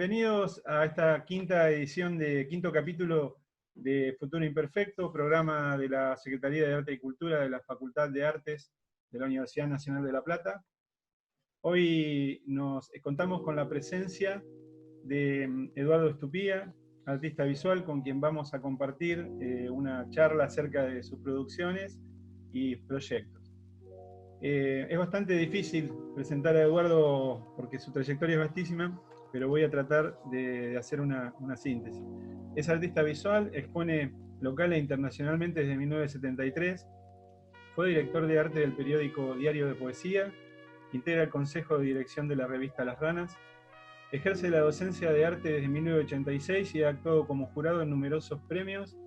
Bienvenidos a esta quinto capítulo de Futuro Imperfecto, programa de la Secretaría de Arte y Cultura de la Facultad de Artes de la Universidad Nacional de La Plata. Hoy nos contamos con la presencia de Eduardo Estupía, artista visual, con quien vamos a compartir una charla acerca de sus producciones y proyectos. Es bastante difícil presentar a Eduardo porque su trayectoria es vastísima, pero voy a tratar de hacer una síntesis. Es artista visual, expone local e internacionalmente desde 1973, fue director de arte del periódico Diario de Poesía, integra el consejo de dirección de la revista Las Ranas, ejerce la docencia de arte desde 1986 y ha actuado como jurado en numerosos premios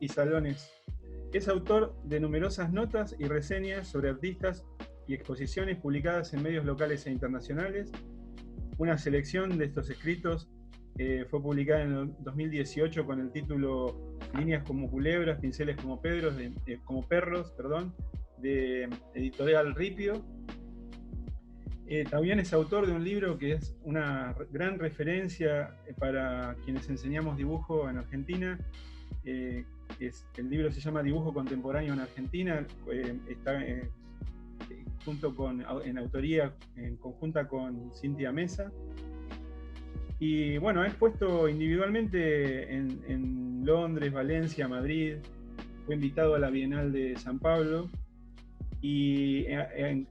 y salones. Es autor de numerosas notas y reseñas sobre artistas y exposiciones publicadas en medios locales e internacionales. Una selección de estos escritos fue publicada en el 2018 con el título Líneas como culebras, pinceles como perros, de Editorial Ripio. También es autor de un libro que es una gran referencia para quienes enseñamos dibujo en Argentina. El libro se llama Dibujo Contemporáneo en Argentina, está en autoría conjunta con Cintia Mesa. Y bueno, ha expuesto individualmente en Londres, Valencia, Madrid, fue invitado a la Bienal de San Pablo, y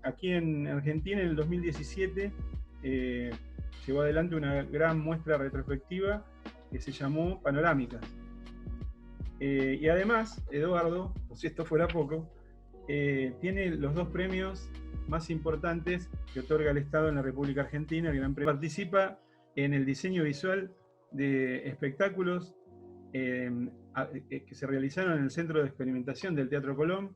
aquí en Argentina en el 2017 llevó adelante una gran muestra retrospectiva que se llamó Panorámicas. Y además, Eduardo, por si esto fuera poco, tiene los dos premios más importantes que otorga el Estado en la República Argentina. El Gran Premio. Participa en el diseño visual de espectáculos que se realizaron en el Centro de Experimentación del Teatro Colón,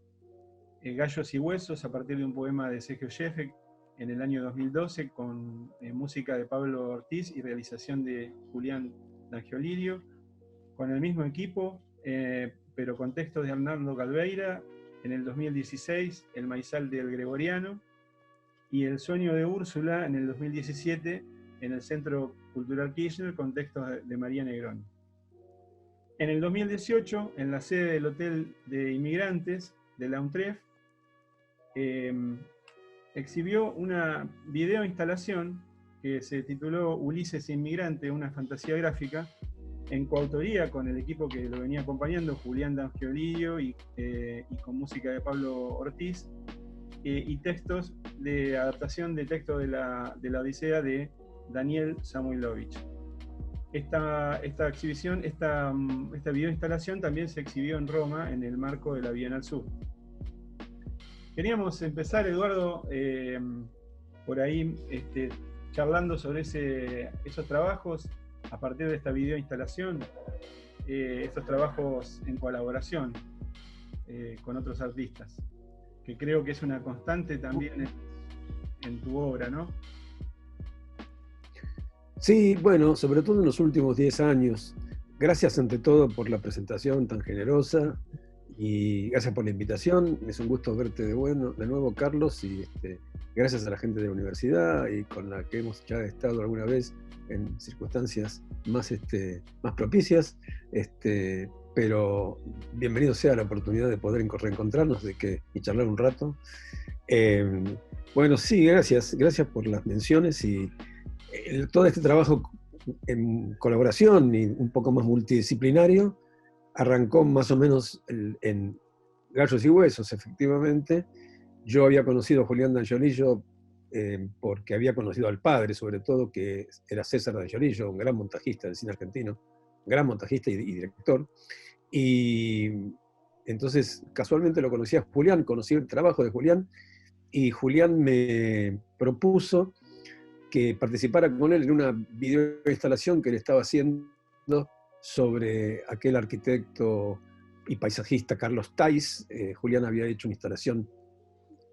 Gallos y Huesos, a partir de un poema de Sergio Sheffield en el año 2012, con música de Pablo Ortiz y realización de Julián D'Angiolirio, con el mismo equipo, pero con textos de Arnaldo Calveira. En el 2016, El Maizal del Gregoriano, y El Sueño de Úrsula en el 2017 en el Centro Cultural Kirchner, con textos de María Negrón. En el 2018, en la sede del Hotel de Inmigrantes de la UNTREF, exhibió una videoinstalación que se tituló Ulises Inmigrante, una fantasía gráfica, en coautoría con el equipo que lo venía acompañando, Julián D'Angiolirio, y con música de Pablo Ortiz, y textos de adaptación de texto de la Odisea de Daniel Samuilovich. Esta videoinstalación también se exhibió en Roma en el marco de la Bienal Sur. Queríamos empezar, Eduardo, por ahí charlando sobre esos trabajos a partir de esta videoinstalación, estos trabajos en colaboración con otros artistas, que creo que es una constante también en tu obra, ¿no? Sí, bueno, sobre todo en los últimos 10 años. Gracias ante todo por la presentación tan generosa y gracias por la invitación. Es un gusto verte de nuevo, Carlos, y gracias a la gente de la universidad y con la que hemos ya estado alguna vez en circunstancias más propicias, pero bienvenido sea la oportunidad de poder reencontrarnos y charlar un rato. Bueno, sí, gracias por las menciones, y todo este trabajo en colaboración y un poco más multidisciplinario arrancó más o menos en Gallos y Huesos, efectivamente. Yo había conocido a Julián D'Angiolirio porque había conocido al padre, sobre todo, que era César D'Angiolirio, un gran montajista del cine argentino, gran montajista y director. Y entonces, casualmente lo conocí a Julián, conocí el trabajo de Julián, y Julián me propuso que participara con él en una videoinstalación que él estaba haciendo sobre aquel arquitecto y paisajista Carlos Tais. Julián había hecho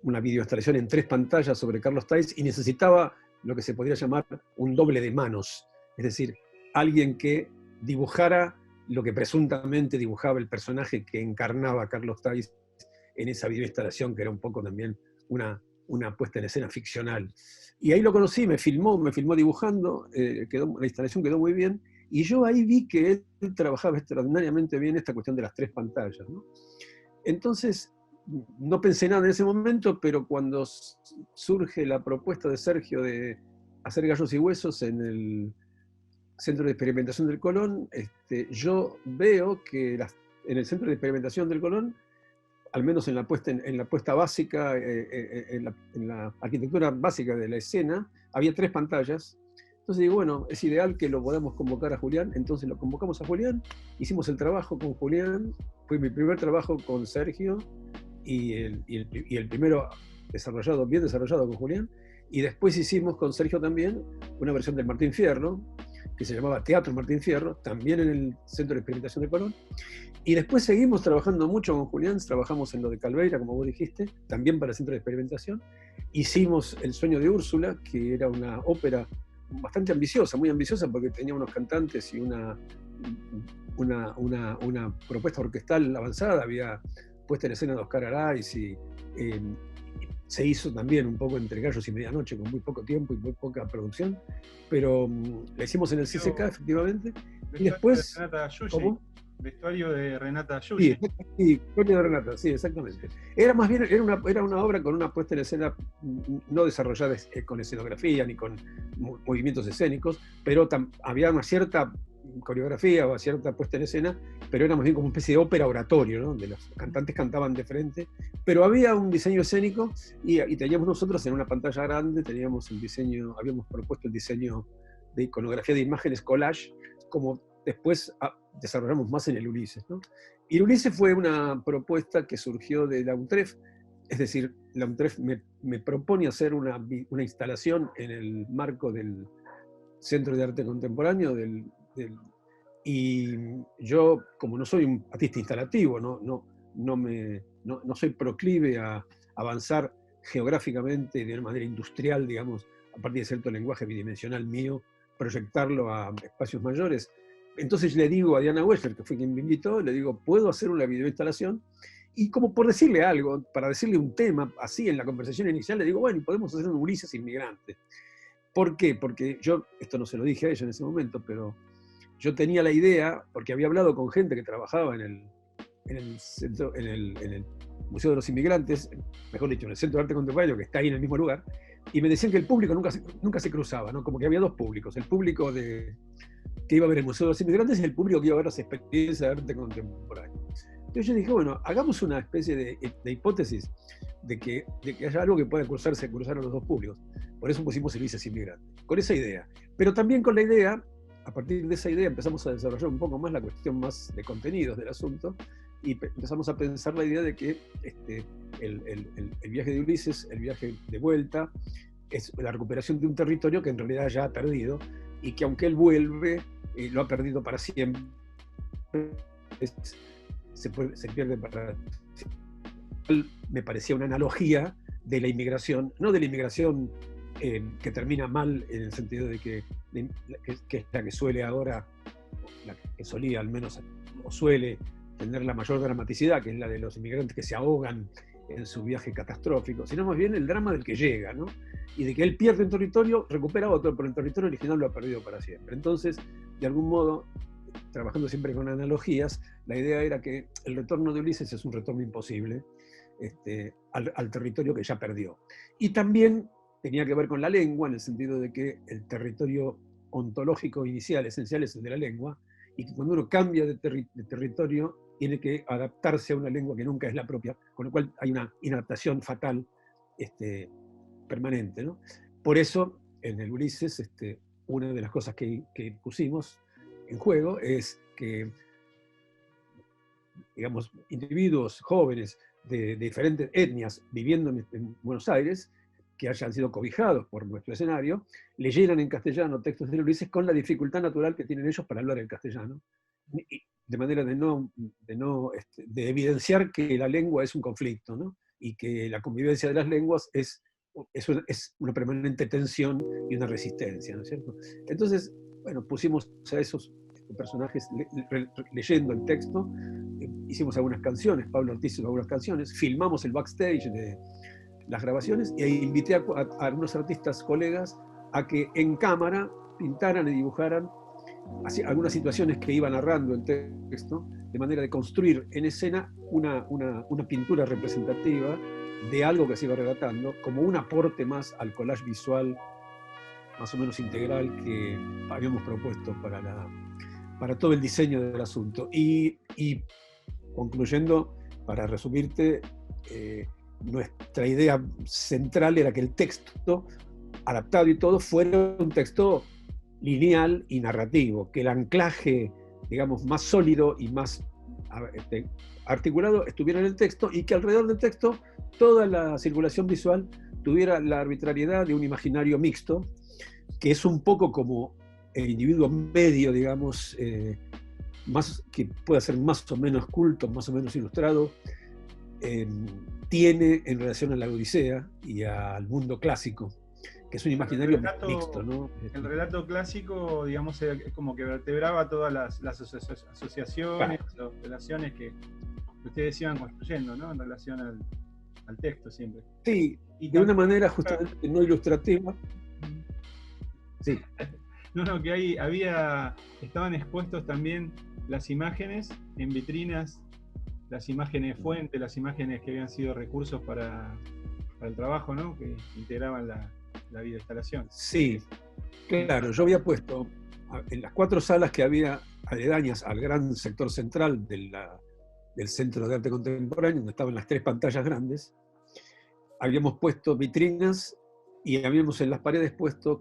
una videoinstalación en 3 pantallas sobre Carlos Tais, y necesitaba lo que se podría llamar un doble de manos, es decir, alguien que dibujara lo que presuntamente dibujaba el personaje que encarnaba a Carlos Tais en esa videoinstalación, que era un poco también una una puesta en escena ficcional. Y ahí lo conocí, me filmó dibujando, la instalación quedó muy bien, y yo ahí vi que él trabajaba extraordinariamente bien esta cuestión de las 3 pantallas, ¿no? Entonces, no pensé nada en ese momento, pero cuando surge la propuesta de Sergio de hacer Gallos y Huesos en el Centro de Experimentación del Colón, yo veo que en el Centro de Experimentación del Colón, al menos en la puesta básica, en la arquitectura básica de la escena, había 3 pantallas. Entonces digo, bueno, es ideal que lo podamos convocar a Julián. Entonces lo convocamos a Julián, hicimos el trabajo con Julián, fue mi primer trabajo con Sergio, y el primero bien desarrollado con Julián, y después hicimos con Sergio también una versión del Martín Fierro, que se llamaba Teatro Martín Fierro, también en el Centro de Experimentación de Colón. Y después seguimos trabajando mucho con Julián, trabajamos en lo de Calveira, como vos dijiste, también para el Centro de Experimentación. Hicimos El Sueño de Úrsula, que era una ópera bastante ambiciosa, muy ambiciosa, porque tenía unos cantantes y una propuesta orquestal avanzada, había puesta en escena de Oscar Araiz, y se hizo también un poco entre gallos y medianoche, con muy poco tiempo y muy poca producción, pero la hicimos en el CCK, efectivamente. Y después... De Renata Yushi. Vestuario de Renata Yushi. Sí, vestuario de Renata, sí, exactamente. Era más bien, era una obra con una puesta en escena no desarrollada con escenografía ni con movimientos escénicos, pero había una cierta coreografía o cierta puesta en escena, pero era más bien como una especie de ópera oratorio, ¿no? Donde los cantantes cantaban de frente, pero había un diseño escénico, y teníamos nosotros en una pantalla grande, habíamos propuesto el diseño de iconografía de imágenes collage, como después desarrollamos más en el Ulises, ¿no? Y el Ulises fue una propuesta que surgió de la UNTREF, es decir, la UNTREF me propone hacer una instalación en el marco del Centro de Arte Contemporáneo, y yo, como no soy un artista instalativo, no soy proclive a avanzar geográficamente de una manera industrial, digamos, a partir de cierto lenguaje bidimensional mío, proyectarlo a espacios mayores. Entonces le digo a Diana Wessler, que fue quien me invitó, le digo, ¿puedo hacer una videoinstalación? Y como por decirle algo, para decirle un tema, así en la conversación inicial, le digo, bueno, podemos hacer un Ulises inmigrante. ¿Por qué? Porque yo, esto no se lo dije a ella en ese momento, pero yo tenía la idea, porque había hablado con gente que trabajaba en el Museo de los Inmigrantes, mejor dicho, en el Centro de Arte Contemporáneo, que está ahí en el mismo lugar, y me decían que el público nunca se cruzaba, ¿no? Como que había 2 públicos, el público que iba a ver el Museo de los Inmigrantes y el público que iba a ver las experiencias de arte contemporáneo. Entonces yo dije, bueno, hagamos una especie de hipótesis de que haya algo que pueda cruzar a los 2 públicos. Por eso pusimos Ulises Inmigrante, con esa idea. Pero también con la idea, a partir de esa idea empezamos a desarrollar un poco más la cuestión más de contenidos del asunto, y empezamos a pensar la idea de que el viaje de Ulises, el viaje de vuelta, es la recuperación de un territorio que en realidad ya ha perdido, y que aunque él vuelve, lo ha perdido para siempre, se pierde para siempre. Me parecía una analogía de la inmigración, no de la inmigración que termina mal en el sentido de que es la que suele ahora, la que solía al menos, o suele tener la mayor dramaticidad, que es la de los inmigrantes que se ahogan en su viaje catastrófico, sino más bien el drama del que llega, ¿no? Y de que él pierde un territorio, recupera otro, pero el territorio original lo ha perdido para siempre. Entonces, de algún modo, trabajando siempre con analogías, la idea era que el retorno de Ulises es un retorno imposible al territorio que ya perdió. Y también tenía que ver con la lengua, en el sentido de que el territorio ontológico inicial, esencial, es el de la lengua, y que cuando uno cambia de territorio, tiene que adaptarse a una lengua que nunca es la propia, con lo cual hay una inadaptación fatal permanente, ¿no? Por eso, en el Ulises, una de las cosas que pusimos en juego es que, digamos, individuos jóvenes de diferentes etnias viviendo en Buenos Aires, que hayan sido cobijados por nuestro escenario, leyeran en castellano textos de Ulises con la dificultad natural que tienen ellos para hablar el castellano, de manera de evidenciar que la lengua es un conflicto, ¿no? Y que la convivencia de las lenguas es una permanente tensión y una resistencia, ¿no es cierto? Entonces, bueno, pusimos a esos personajes leyendo el texto, hicimos algunas canciones, Pablo Ortiz hizo algunas canciones, filmamos el backstage las grabaciones e invité a algunos artistas colegas a que en cámara pintaran y dibujaran algunas situaciones que iba narrando el texto, de manera de construir en escena una pintura representativa de algo que se iba relatando, como un aporte más al collage visual más o menos integral que habíamos propuesto para todo el diseño del asunto. Y concluyendo, para resumirte, nuestra idea central era que el texto, adaptado y todo, fuera un texto lineal y narrativo, que el anclaje, digamos, más sólido y más articulado estuviera en el texto, y que alrededor del texto toda la circulación visual tuviera la arbitrariedad de un imaginario mixto, que es un poco como el individuo medio, digamos, más, que pueda ser más o menos culto, más o menos ilustrado, tiene en relación a la Odisea y al mundo clásico, que es un imaginario mixto, ¿no? El relato clásico, digamos, es como que vertebraba todas las asociaciones, las relaciones que ustedes iban construyendo, ¿no? En relación al texto siempre. Sí, y de una manera justamente no ilustrativa. Sí. No, que estaban expuestos también las imágenes en vitrinas, las imágenes fuente, las imágenes que habían sido recursos para el trabajo, ¿no? Que integraban la videoinstalación. Sí, claro, yo había puesto en las 4 salas que había aledañas al gran sector central del Centro de Arte Contemporáneo, donde estaban las 3 pantallas grandes, habíamos puesto vitrinas y habíamos en las paredes puesto,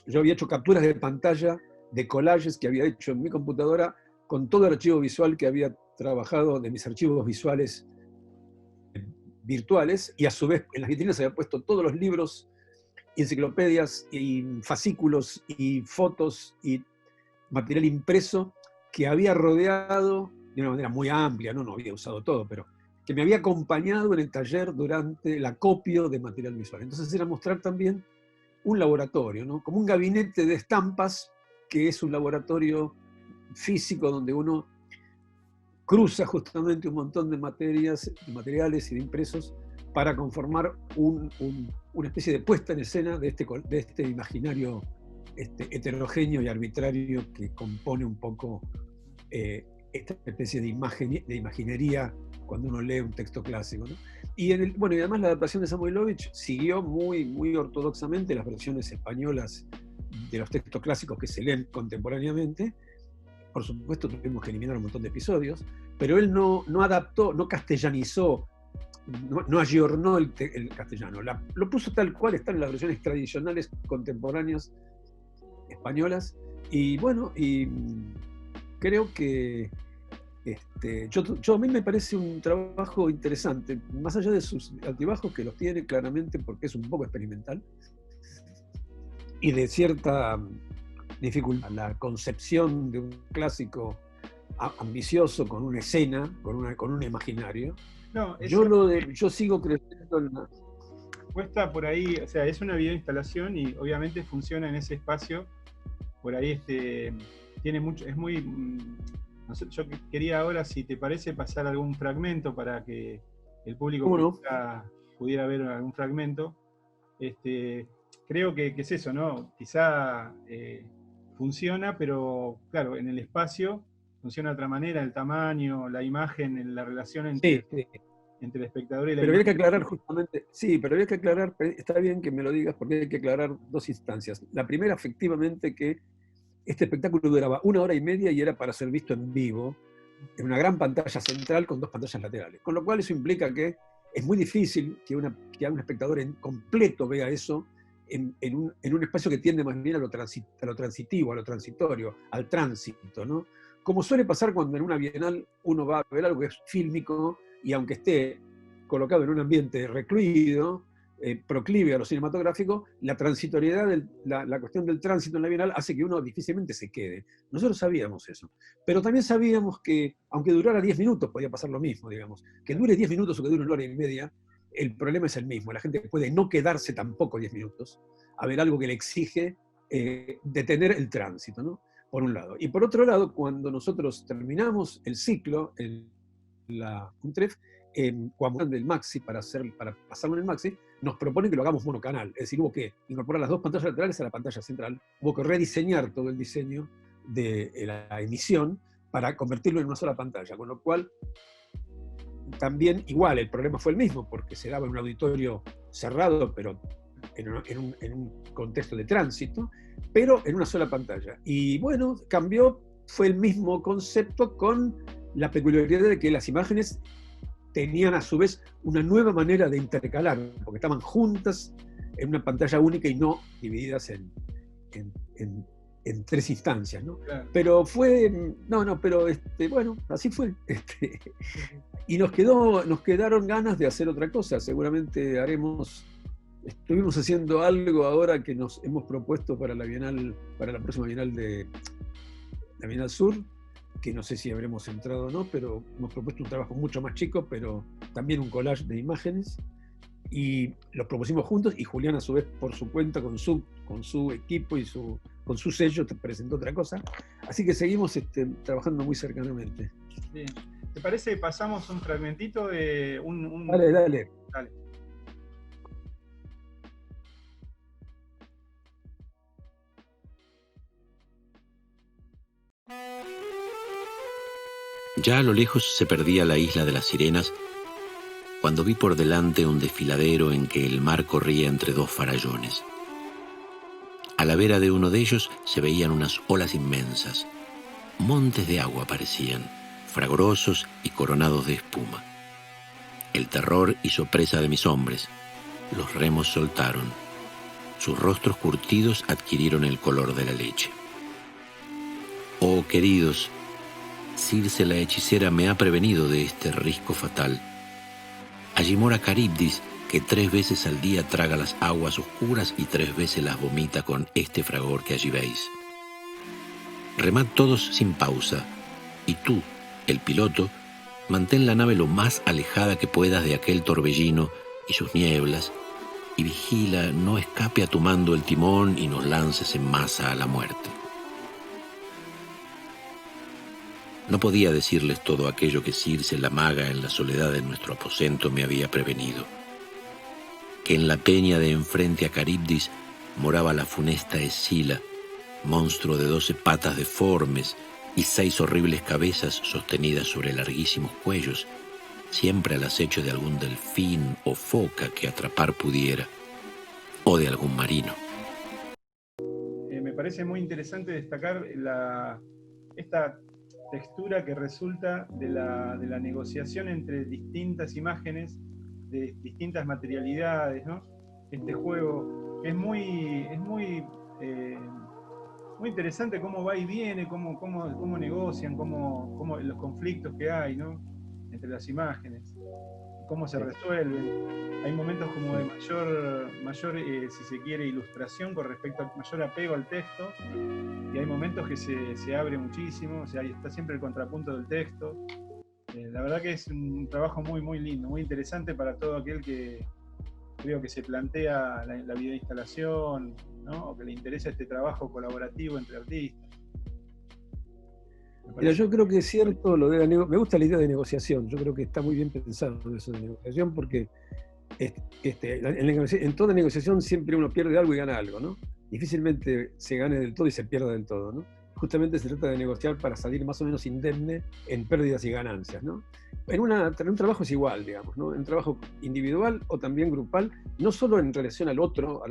yo había hecho capturas de pantalla de collages que había hecho en mi computadora con todo el archivo visual que había trabajado de mis archivos visuales virtuales, y a su vez en las vitrinas había puesto todos los libros, enciclopedias y fascículos y fotos y material impreso que había rodeado de una manera muy amplia, no había usado todo, pero que me había acompañado en el taller durante el acopio de material visual. Entonces era mostrar también un laboratorio, ¿no? Como un gabinete de estampas, que es un laboratorio físico donde uno cruza justamente un montón de materiales y de impresos para conformar una especie de puesta en escena de este imaginario heterogéneo y arbitrario que compone un poco esta especie de imaginería cuando uno lee un texto clásico, ¿no? Y además la adaptación de Samoilovich siguió muy, muy ortodoxamente las versiones españolas de los textos clásicos que se leen contemporáneamente. Por supuesto tuvimos que eliminar un montón de episodios, pero él no adaptó, no castellanizó, no ayornó el castellano. Lo puso tal cual están en las versiones tradicionales contemporáneas españolas. Y bueno, y creo que a mí me parece un trabajo interesante, más allá de sus altibajos, que los tiene claramente porque es un poco experimental, y de cierta dificultad. La concepción de un clásico ambicioso con una escena, con un imaginario. No, yo sigo creyendo en la... Cuesta por ahí, o sea, es una videoinstalación y obviamente funciona en ese espacio. Por ahí tiene mucho, es muy... No sé, yo quería ahora, si te parece, pasar algún fragmento para que el público pudiera ver algún fragmento. Creo que es eso, ¿no? Quizá funciona, pero claro, en el espacio funciona de otra manera, el tamaño, la imagen, la relación entre el espectador y la imagen. Pero había que aclarar justamente, está bien que me lo digas, porque hay que aclarar 2 instancias. La primera, efectivamente, que este espectáculo duraba 1 hora y media y era para ser visto en vivo, en una gran pantalla central con 2 pantallas laterales. Con lo cual eso implica que es muy difícil que un espectador en completo vea eso en un espacio que tiende más bien a lo transitivo, a lo transitorio, al tránsito, ¿no? Como suele pasar cuando en una bienal uno va a ver algo que es fílmico y aunque esté colocado en un ambiente recluido, proclive a lo cinematográfico, la transitoriedad, la cuestión del tránsito en la bienal hace que uno difícilmente se quede. Nosotros sabíamos eso, pero también sabíamos que aunque durara 10 minutos podía pasar lo mismo, digamos. Que dure 10 minutos o que dure 1 hora y media, el problema es el mismo. La gente puede no quedarse tampoco 10 minutos a ver algo que le exige detener el tránsito, ¿no? Por un lado. Y por otro lado, cuando nosotros terminamos el ciclo, la UNTREF, cuando del Maxi, para pasarlo en el Maxi, nos propone que lo hagamos monocanal. Es decir, hubo que incorporar las dos pantallas laterales a la pantalla central. Hubo que rediseñar todo el diseño de la emisión para convertirlo en una sola pantalla. Con lo cual, también igual, el problema fue el mismo, porque se daba en un auditorio cerrado, pero en un contexto de tránsito, pero en una sola pantalla. Y bueno, cambió, fue el mismo concepto con la peculiaridad de que las imágenes tenían a su vez una nueva manera de intercalar, porque estaban juntas en una pantalla única y no divididas en tres instancias, ¿no? Claro. Pero fue, pero bueno, así fue. Y nos quedaron ganas de hacer otra cosa. Seguramente estuvimos haciendo algo ahora que nos hemos propuesto para la próxima Bienal de la Bienal Sur, que no sé si habremos entrado o no, pero hemos propuesto un trabajo mucho más chico, pero también un collage de imágenes, y los propusimos juntos, y Julián a su vez por su cuenta, con su equipo y con su sello, te presentó otra cosa. Así que seguimos trabajando muy cercanamente. Bien. ¿Te parece que pasamos un fragmentito de un... Dale. Dale. Ya a lo lejos se perdía la isla de las sirenas, cuando vi por delante un desfiladero en que el mar corría entre dos farallones. A la vera de uno de ellos se veían unas olas inmensas. Montes de agua parecían, fragorosos y coronados de espuma. El terror hizo presa de mis hombres. Los remos soltaron. Sus rostros curtidos adquirieron el color de la leche. Oh, queridos, Circe la hechicera me ha prevenido de este risco fatal. Allí mora Caribdis, que 3 veces al día traga las aguas oscuras y 3 veces las vomita con este fragor que allí veis. Remad todos sin pausa, y tú, el piloto, mantén la nave lo más alejada que puedas de aquel torbellino y sus nieblas, y vigila no escape a tu mando el timón y nos lances en masa a la muerte. No podía decirles todo aquello que Circe la maga en la soledad de nuestro aposento me había prevenido. Que en la peña de enfrente a Caribdis moraba la funesta Escila, monstruo de 12 patas deformes y 6 horribles cabezas sostenidas sobre larguísimos cuellos, siempre al acecho de algún delfín o foca que atrapar pudiera, o de algún marino. Me parece muy interesante destacar esta textura que resulta de la negociación entre distintas imágenes, de distintas materialidades, ¿no? Este juego es muy interesante cómo va y viene, cómo negocian, cómo los conflictos que hay, ¿no? Entre las imágenes, cómo se resuelven. Hay momentos como de mayor si se quiere, ilustración con respecto al mayor apego al texto, y hay momentos que se abre muchísimo, o sea, ahí está siempre el contrapunto del texto. La verdad que es un trabajo muy, muy lindo, muy interesante para todo aquel que creo que se plantea la videoinstalación, ¿no? O que le interesa este trabajo colaborativo entre artistas. Mira, yo creo que es cierto lo de me gusta la idea de negociación. Yo creo que está muy bien pensado eso de negociación, porque en toda negociación siempre uno pierde algo y gana algo, ¿no? Difícilmente se gane del todo y se pierda del todo, ¿no? Justamente se trata de negociar para salir más o menos indemne en pérdidas y ganancias, ¿no? En un trabajo es igual, digamos, ¿no? En un trabajo individual o también grupal, no solo en relación al otro,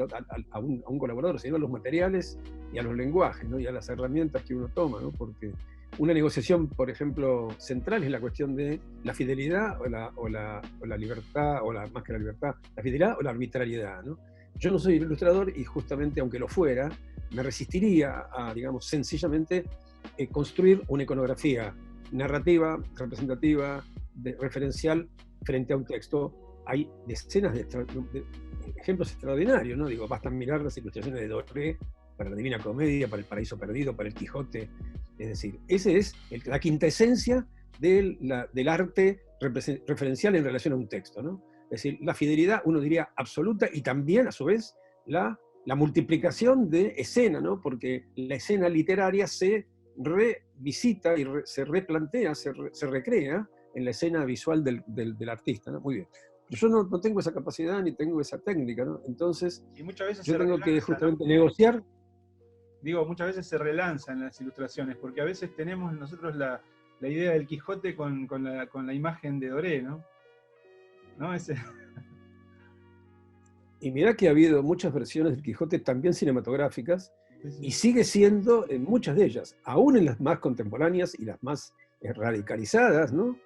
a un colaborador, sino a los materiales y a los lenguajes, ¿no? Y a las herramientas que uno toma, ¿no? Porque una negociación, por ejemplo, central es la cuestión de la fidelidad o la libertad, más que la libertad, la fidelidad o la arbitrariedad, ¿no? Yo no soy ilustrador y justamente, aunque lo fuera, me resistiría a, digamos, sencillamente construir una iconografía narrativa, representativa, referencial frente a un texto. Hay decenas de ejemplos extraordinarios, ¿no? Digo, bastan mirar las ilustraciones de Doré para la Divina Comedia, para el Paraíso Perdido, para el Quijote. Es decir, esa es la quintesencia del arte referencial en relación a un texto, ¿no? Es decir, la fidelidad, uno diría, absoluta, y también, a su vez, la multiplicación de escena, ¿no? Porque la escena literaria se revisita y se replantea, se recrea en la escena visual del artista, ¿no? Muy bien. Pero yo no tengo esa capacidad ni tengo esa técnica, ¿no? Entonces, Y muchas veces yo se tengo que relanza, justamente ¿no? negociar. Digo, muchas veces se relanzan las ilustraciones, porque a veces tenemos nosotros la idea del Quijote con la imagen de Doré, ¿no? ¿No? Y mirá que ha habido muchas versiones del Quijote también cinematográficas, Sí. y sigue siendo en muchas de ellas, aún en las más contemporáneas y las más radicalizadas, ¿no?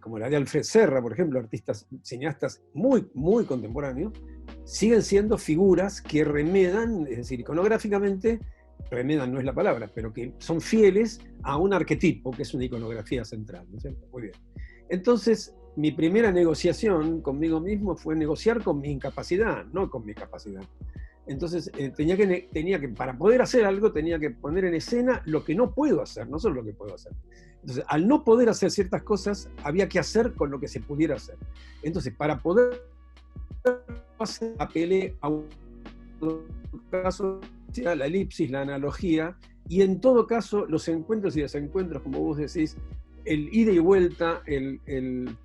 Como la de Alfred Serra, por ejemplo, artistas, cineastas muy, muy contemporáneos, siguen siendo figuras que remedan, es decir, iconográficamente, remedan no es la palabra, pero que son fieles a un arquetipo, que es una iconografía central, ¿no es cierto? Muy bien. Entonces, mi primera negociación conmigo mismo fue negociar con mi incapacidad, no con mi capacidad. Entonces, tenía que, para poder hacer algo, tenía que poner en escena lo que no puedo hacer, no solo lo que puedo hacer. Entonces, al no poder hacer ciertas cosas, había que hacer con lo que se pudiera hacer. Entonces, para poder hacer, apelé a un caso, la elipsis, la analogía, y en todo caso, los encuentros y desencuentros, como vos decís, el ida y vuelta, el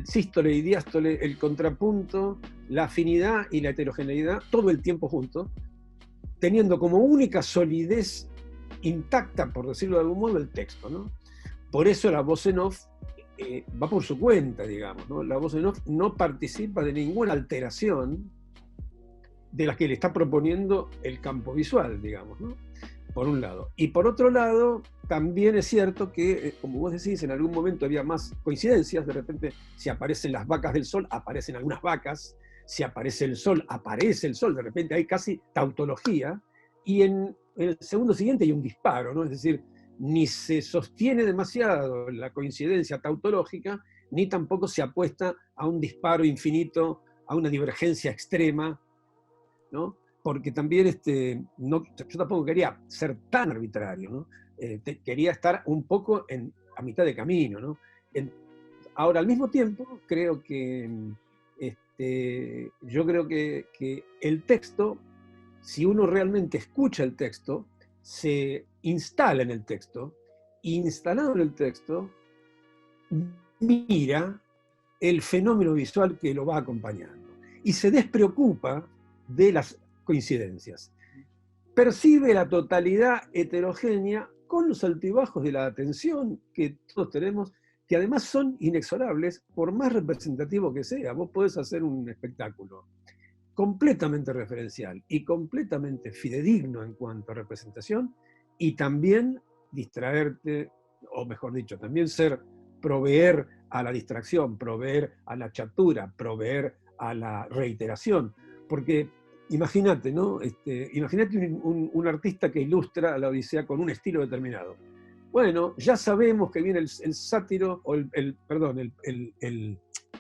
sístole y diástole, el contrapunto, la afinidad y la heterogeneidad, todo el tiempo juntos, teniendo como única solidez intacta, por decirlo de algún modo, el texto, ¿no? Por eso la voz en off va por su cuenta, digamos, ¿no? La voz en off no participa de ninguna alteración de la que le está proponiendo el campo visual, digamos, ¿no? Por un lado. Y por otro lado, también es cierto que, como vos decís, en algún momento había más coincidencias, de repente si aparecen las vacas del sol, aparecen algunas vacas, si aparece el sol, aparece el sol, de repente hay casi tautología, y en el segundo siguiente hay un disparo, ¿no? Es decir, ni se sostiene demasiado la coincidencia tautológica, ni tampoco se apuesta a un disparo infinito, a una divergencia extrema, ¿no? Porque también yo tampoco quería ser tan arbitrario, ¿no? Quería estar un poco a mitad de camino, ¿no? Ahora, al mismo tiempo, creo que yo creo que el texto, si uno realmente escucha el texto, se instala en el texto, y instalado en el texto, mira el fenómeno visual que lo va acompañando y se despreocupa de las coincidencias. Percibe la totalidad heterogénea con los altibajos de la atención que todos tenemos, que además son inexorables, por más representativo que sea. Vos podés hacer un espectáculo completamente referencial y completamente fidedigno en cuanto a representación, y también distraerte, o mejor dicho, también proveer a la distracción, proveer a la chatura, proveer a la reiteración. Porque imagínate, ¿no? Imagínate un artista que ilustra a la Odisea con un estilo determinado. Bueno, ya sabemos que viene el sátiro, o el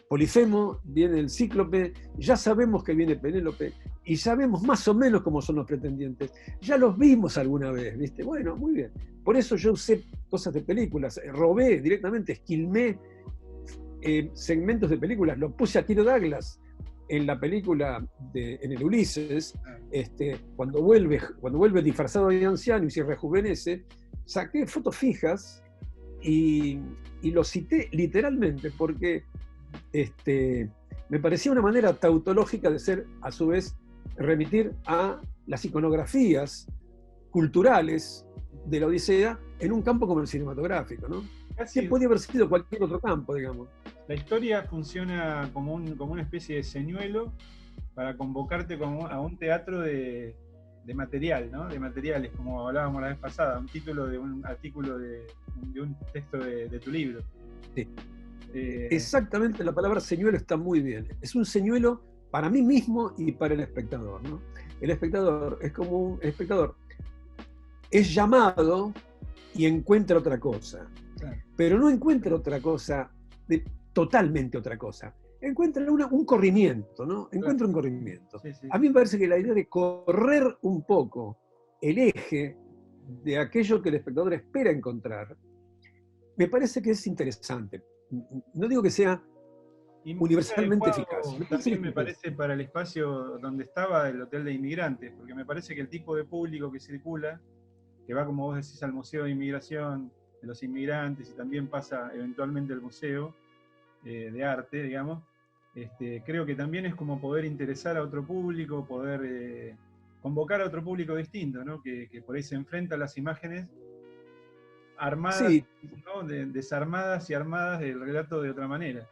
Polifemo, viene el Cíclope, ya sabemos que viene Penélope, y sabemos más o menos cómo son los pretendientes. Ya los vimos alguna vez, ¿viste? Bueno, muy bien. Por eso yo usé cosas de películas, robé directamente, esquilmé segmentos de películas, lo puse a Kirk Douglas en la película, en el Ulises, cuando vuelve disfrazado de anciano y se rejuvenece, saqué fotos fijas y lo cité literalmente porque me parecía una manera tautológica de ser, a su vez, remitir a las iconografías culturales de la Odisea en un campo como el cinematográfico, ¿no? Que podía haber sido cualquier otro campo, digamos. La historia funciona como una especie de señuelo para convocarte a un teatro de material, ¿no? De materiales, como hablábamos la vez pasada, un título de un artículo de un texto de tu libro. Sí. Exactamente, la palabra señuelo está muy bien. Es un señuelo para mí mismo y para el espectador, ¿no? El espectador es como el espectador es llamado y encuentra otra cosa, claro, pero no encuentra otra cosa, totalmente otra cosa. Encuentra un corrimiento, ¿no? Encuentra, claro, un corrimiento. Sí, sí. A mí me parece que la idea de correr un poco el eje de aquello que el espectador espera encontrar, me parece que es interesante. No digo que sea universalmente eficaz. También me parece para el espacio donde estaba el Hotel de Inmigrantes, porque me parece que el tipo de público que circula, que va, como vos decís, al Museo de Inmigración, los inmigrantes, y también pasa eventualmente el museo de arte, digamos, creo que también es como poder interesar a otro público, poder convocar a otro público distinto, ¿no? Que por ahí se enfrenta a las imágenes armadas, Sí, ¿no? Desarmadas y armadas del relato de otra manera.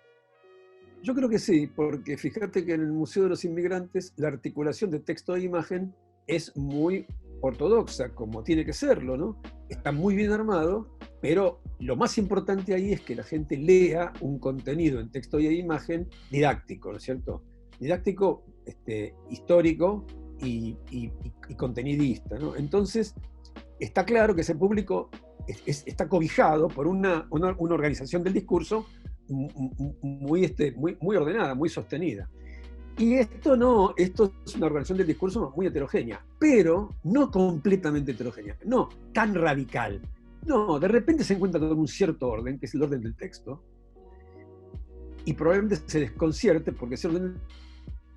yo creo que sí, porque fíjate que en el Museo de los Inmigrantes la articulación de texto e imagen es muy ortodoxa, como tiene que serlo, ¿no? Está muy bien armado, pero lo más importante ahí es que la gente lea un contenido en texto y imagen didáctico, ¿no es cierto? Didáctico, histórico y contenidista, ¿no? Entonces, está claro que ese público está cobijado por una organización del discurso muy ordenada, muy sostenida. Y esto es una organización del discurso muy heterogénea, pero no completamente heterogénea, no tan radical. No, de repente se encuentra con un cierto orden, que es el orden del texto, y probablemente se desconcierte porque ese orden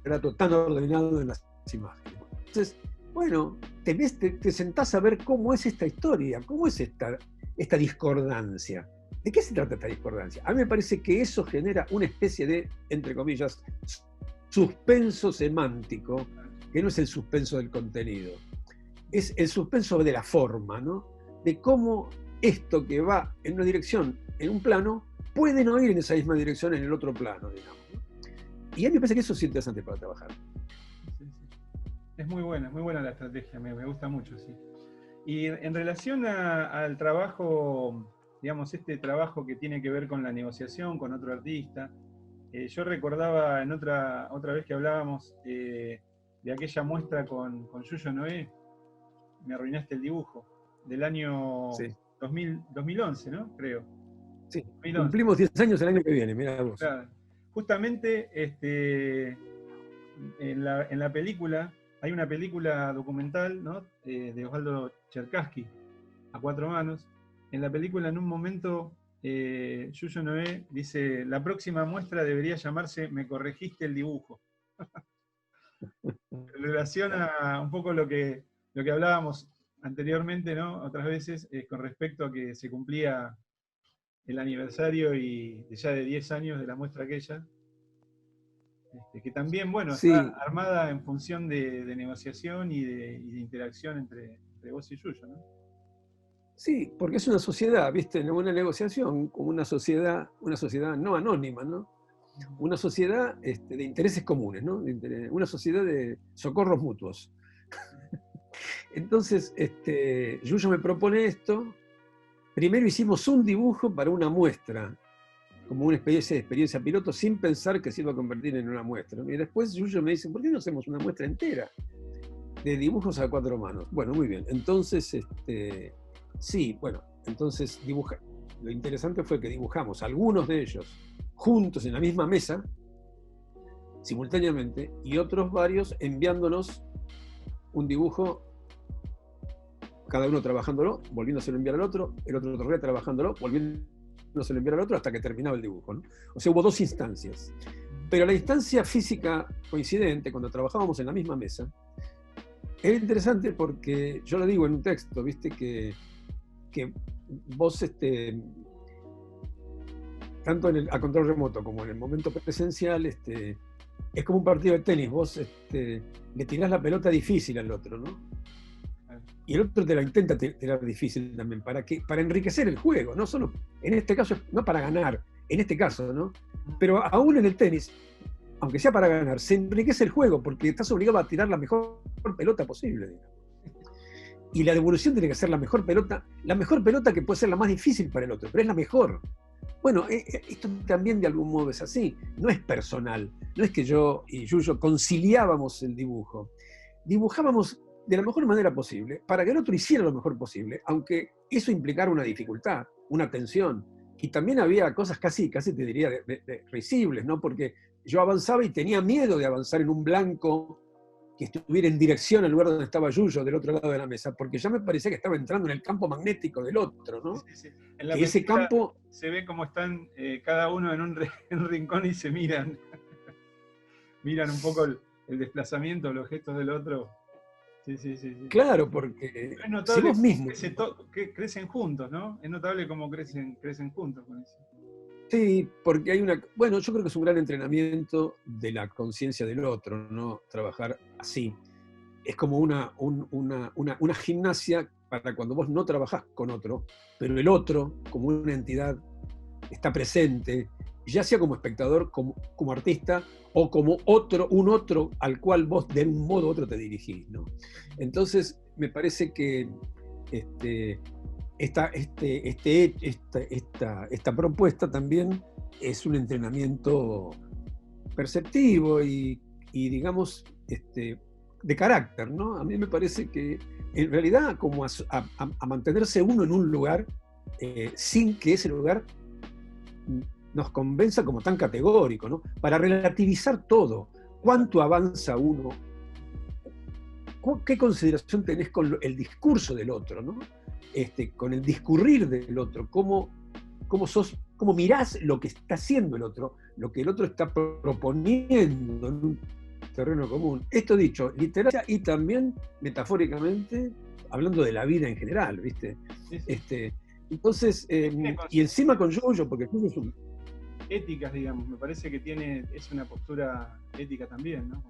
era tan ordenado en las imágenes. Entonces, bueno, te sentás a ver cómo es esta historia, cómo es esta discordancia. ¿De qué se trata esta discordancia? A mí me parece que eso genera una especie de, entre comillas, suspenso semántico, que no es el suspenso del contenido, es el suspenso de la forma, ¿no? De cómo esto que va en una dirección, en un plano, puede no ir en esa misma dirección en el otro plano, digamos, ¿no? Y a mí me parece que eso es interesante para trabajar. Sí, sí. Es muy buena la estrategia, me gusta mucho, sí. Y en relación al trabajo, digamos, este trabajo que tiene que ver con la negociación con otro artista, yo recordaba en otra vez que hablábamos de aquella muestra con Yuyo Noé, Me arruinaste el dibujo, del año Sí. 2011, ¿no? Creo. Sí. 2011. Cumplimos 10 años el año que viene, mirá vos. Claro. Justamente en la película, hay una película documental, ¿no? De Osvaldo Cherkassky, A Cuatro Manos. En la película, en un momento, Yuyo Noé dice: la próxima muestra debería llamarse Me corregiste el dibujo. En relación a un poco lo que hablábamos anteriormente, ¿no? Otras veces, con respecto a que se cumplía el aniversario ya de 10 años de la muestra aquella, que también, bueno, está Sí, armada en función de negociación y de interacción entre vos y Yuyo, ¿no? sí, porque es una sociedad, ¿viste? Una negociación como una sociedad no anónima, ¿no? Una sociedad de intereses comunes, ¿no? Una sociedad de socorros mutuos. Entonces, Yuyo me propone esto. Primero hicimos un dibujo para una muestra, como una especie de experiencia piloto, sin pensar que se iba a convertir en una muestra, ¿no? Y después Yuyo me dice: ¿por qué no hacemos una muestra entera de dibujos a cuatro manos? Bueno, muy bien. Entonces, sí, bueno, entonces lo interesante fue que dibujamos algunos de ellos juntos en la misma mesa, simultáneamente, y otros varios enviándonos un dibujo, cada uno trabajándolo, volviéndoselo a enviar al otro, el otro trabajándolo, volviéndoselo a enviar al otro, hasta que terminaba el dibujo, ¿no? O sea, hubo dos instancias. Pero la instancia física coincidente, cuando trabajábamos en la misma mesa, era interesante porque, yo lo digo en un texto, viste, que vos, tanto a control remoto como en el momento presencial, es como un partido de tenis. Vos le tirás la pelota difícil al otro, ¿no? Y el otro te la intenta tirar difícil también, para enriquecer el juego, no solo, en este caso, no para ganar, en este caso, ¿no? Pero aún en el tenis, aunque sea para ganar, se enriquece el juego, porque estás obligado a tirar la mejor pelota posible, digamos. Y la devolución tiene que ser la mejor pelota que puede ser la más difícil para el otro, pero es la mejor. Bueno, esto también de algún modo es así, no es personal, no es que yo y Yuyo conciliábamos el dibujo, dibujábamos de la mejor manera posible para que el otro hiciera lo mejor posible, aunque eso implicara una dificultad, una tensión, y también había cosas casi te diría, de risibles, ¿no? Porque yo avanzaba y tenía miedo de avanzar en un blanco que estuviera en dirección al lugar donde estaba Yuyo, del otro lado de la mesa, porque ya me parecía que estaba entrando en el campo magnético del otro, ¿no? Sí, sí. En la que ese campo se ve cómo están cada uno en un rincón y se miran. Miran un poco el desplazamiento, los gestos del otro. Sí, sí, sí, sí. Claro, porque Es si notable vos mismo... que crecen juntos, ¿no? Es notable cómo crecen juntos con eso. Sí, porque hay una... Bueno, yo creo que es un gran entrenamiento de la conciencia del otro, ¿no? Trabajar así. Es como una gimnasia para cuando vos no trabajás con otro, pero el otro, como una entidad, está presente, ya sea como espectador, como artista, o como un otro al cual vos de un modo u otro te dirigís, ¿no? Entonces, me parece que esta propuesta también es un entrenamiento perceptivo y digamos, de carácter, ¿no? A mí me parece que en realidad como a mantenerse uno en un lugar sin que ese lugar nos convenza como tan categórico, ¿no? Para relativizar todo. ¿Cuánto avanza uno? ¿Qué consideración tenés con el discurso del otro, ¿no? Con el discurrir del otro? ¿Cómo mirás lo que está haciendo el otro, lo que el otro está proponiendo en un terreno común? Esto dicho, literal y también metafóricamente, hablando de la vida en general, ¿viste? Sí, sí. Entonces, y encima con Yuyo, porque Yuyo es un... éticas, digamos, me parece que es una postura ética también, ¿no?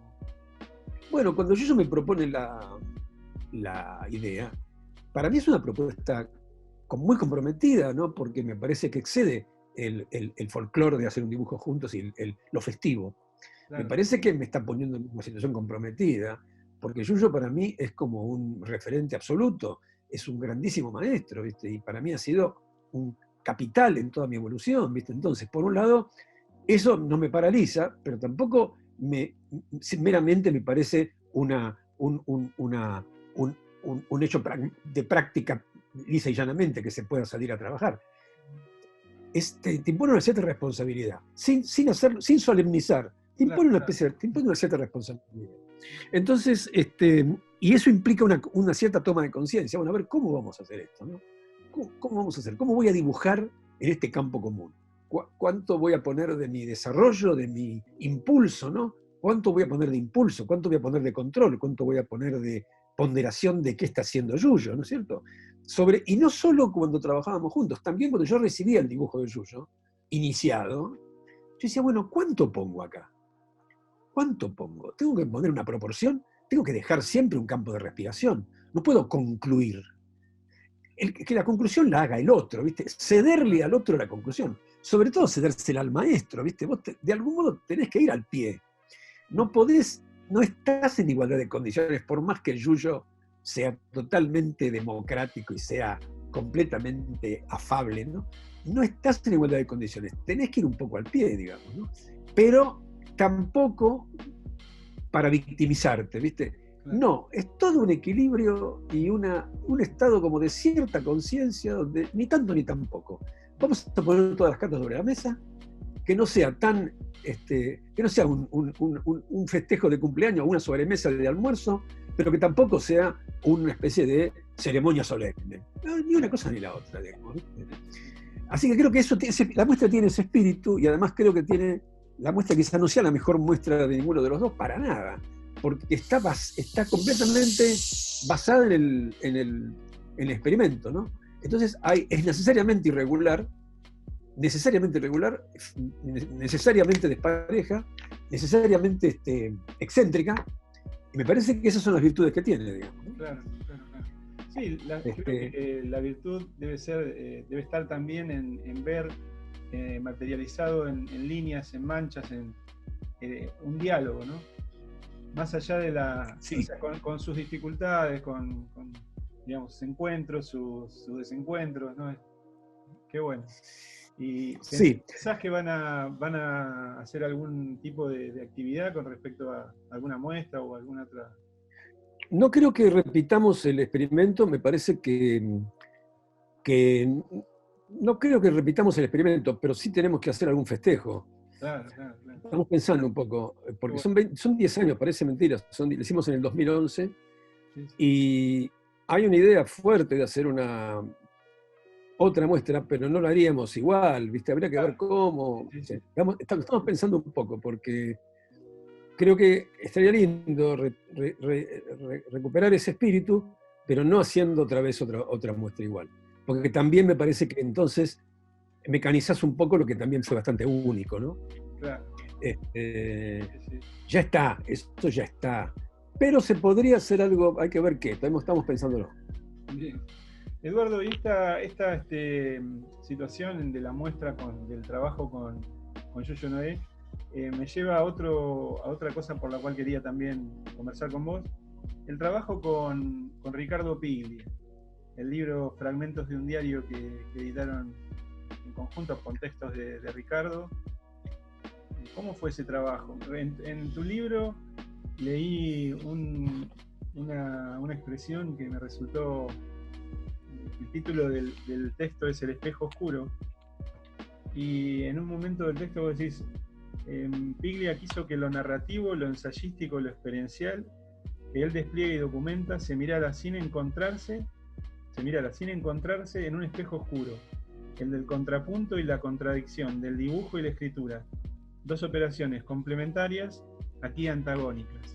Bueno, cuando Yuyo me propone la idea, para mí es una propuesta muy comprometida, ¿no? Porque me parece que excede el folclore de hacer un dibujo juntos y lo festivo. Claro. Me parece que me está poniendo en una situación comprometida, porque Yuyo para mí es como un referente absoluto, es un grandísimo maestro, ¿viste? Y para mí ha sido un capital en toda mi evolución, ¿viste? Entonces, por un lado, eso no me paraliza, pero tampoco meramente me parece un hecho de práctica lisa y llanamente que se pueda salir a trabajar. Te impone una cierta responsabilidad, sin solemnizar, te impone una cierta responsabilidad. Entonces, y eso implica una cierta toma de conciencia. Bueno, a ver, ¿cómo vamos a hacer esto, ¿no? ¿Cómo vamos a hacer? ¿Cómo voy a dibujar en este campo común? ¿Cuánto voy a poner de mi desarrollo, de mi impulso, ¿no? ¿Cuánto voy a poner de impulso? ¿Cuánto voy a poner de control? ¿Cuánto voy a poner de ponderación de qué está haciendo Yuyo, ¿no es cierto? Y no solo cuando trabajábamos juntos, también cuando yo recibía el dibujo de Yuyo, iniciado, yo decía, bueno, ¿cuánto pongo acá? ¿Cuánto pongo? ¿Tengo que poner una proporción? Tengo que dejar siempre un campo de respiración. No puedo concluir. Que la conclusión la haga el otro, ¿viste? Cederle al otro la conclusión. Sobre todo cedérsela al maestro, ¿viste? Vos de algún modo tenés que ir al pie. No estás en igualdad de condiciones, por más que el Yuyo sea totalmente democrático y sea completamente afable, ¿no? No estás en igualdad de condiciones. Tenés que ir un poco al pie, digamos, ¿no? Pero tampoco para victimizarte, ¿viste? No, es todo un equilibrio y un estado como de cierta conciencia donde ni tanto ni tampoco. Vamos a poner todas las cartas sobre la mesa, que no sea que no sea un festejo de cumpleaños o una sobremesa de almuerzo, pero que tampoco sea una especie de ceremonia solemne. Ni una cosa ni la otra, digamos. Así que creo que la muestra tiene ese espíritu y además creo que la muestra quizás no sea la mejor muestra de ninguno de los dos, para nada, porque está completamente basada en el experimento, ¿no? Entonces es necesariamente irregular, necesariamente despareja, necesariamente excéntrica, y me parece que esas son las virtudes que tiene, digamos, ¿no? Claro. Sí, creo que la virtud debe estar también en ver materializado en líneas, en manchas, en un diálogo, ¿no? Más allá de sí. O sea, con sus dificultades, con digamos, sus encuentros, sus desencuentros, ¿no? Qué bueno. ¿Y pensás que van a hacer algún tipo de actividad con respecto a alguna muestra o alguna otra? No creo que repitamos el experimento, me parece que no creo que repitamos el experimento, pero sí tenemos que hacer algún festejo. Claro. Estamos pensando un poco, porque son 10 años, parece mentira, lo hicimos en el 2011, sí. Y hay una idea fuerte de hacer otra muestra, pero no lo haríamos igual, ¿viste? Habría que ver cómo. Sí. Estamos pensando un poco, porque creo que estaría lindo recuperar ese espíritu, pero no haciendo otra vez otra muestra igual. Porque también me parece que entonces mecanizás un poco lo que también fue bastante único, ¿no? Claro. Sí. Ya está, esto ya está. Pero se podría hacer algo, hay que ver qué, estamos pensándolo. Bien. Eduardo, y esta situación de la muestra del trabajo con Yoyo Noé me lleva a otra cosa por la cual quería también conversar con vos. El trabajo con Ricardo Piglia, el libro Fragmentos de un diario que editaron en conjunto con textos de Ricardo. ¿Cómo fue ese trabajo? En tu libro leí una expresión que me resultó. El título del texto es El espejo oscuro, y en un momento del texto vos decís, Piglia quiso que lo narrativo, lo ensayístico, lo experiencial, que él despliega y documenta, se mirara sin encontrarse en un espejo oscuro, el del contrapunto y la contradicción, del dibujo y la escritura, dos operaciones complementarias, aquí antagónicas.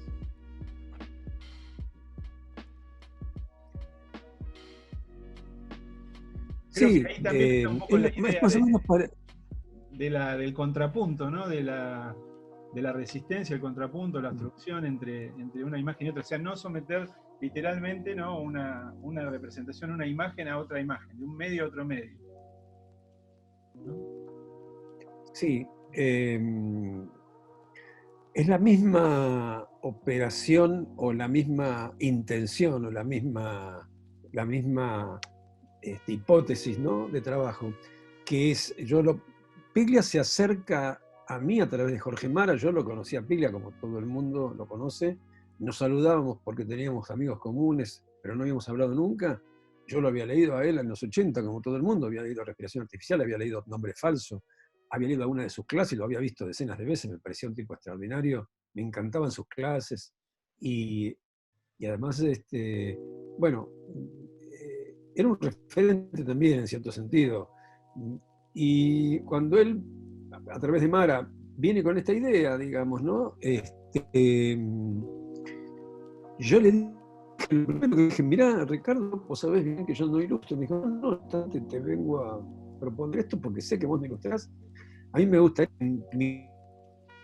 Creo sí, que ahí también está un poco la idea más o menos del contrapunto, ¿no? De la resistencia, el contrapunto, la obstrucción entre una imagen y otra. O sea, no someter literalmente, ¿no? una representación, una imagen a otra imagen, de un medio a otro medio, ¿no? Sí. Es la misma operación o la misma intención o la misma hipótesis, ¿no? de trabajo, que es, Piglia se acerca a mí a través de Jorge Mara. Yo lo conocí a Piglia como todo el mundo lo conoce, nos saludábamos porque teníamos amigos comunes, pero no habíamos hablado nunca. Yo lo había leído a él en los 80, como todo el mundo, había leído Respiración Artificial, había leído Nombre Falso, había leído alguna de sus clases, lo había visto decenas de veces, me parecía un tipo extraordinario, me encantaban sus clases, y además, bueno, era un referente también en cierto sentido. Y cuando él, a través de Mara, viene con esta idea, digamos, ¿no? Yo le dije, lo primero que dije, mirá, Ricardo, vos sabés bien que yo no ilustro. Me dijo, no obstante, te vengo a proponer esto porque sé que vos me ilustrás. A mí me gusta mi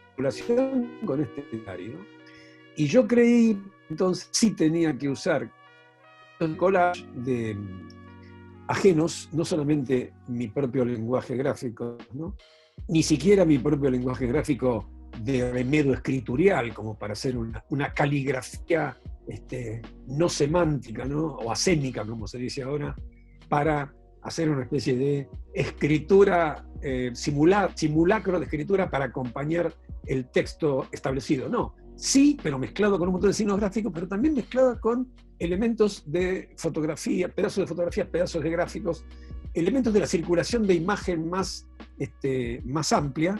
vinculación con este diario. Y yo creí, entonces, sí tenía que usar el collage de ajenos, no solamente mi propio lenguaje gráfico, ¿no? Ni siquiera mi propio lenguaje gráfico de remedio escritorial, como para hacer una caligrafía no semántica, ¿no? O acénica, como se dice ahora, para hacer una especie de escritura, simulacro de escritura para acompañar el texto establecido. No, sí, pero mezclado con un montón de signos gráficos, pero también mezclado con elementos de fotografía, pedazos de fotografía, pedazos de gráficos, elementos de la circulación de imagen más amplia,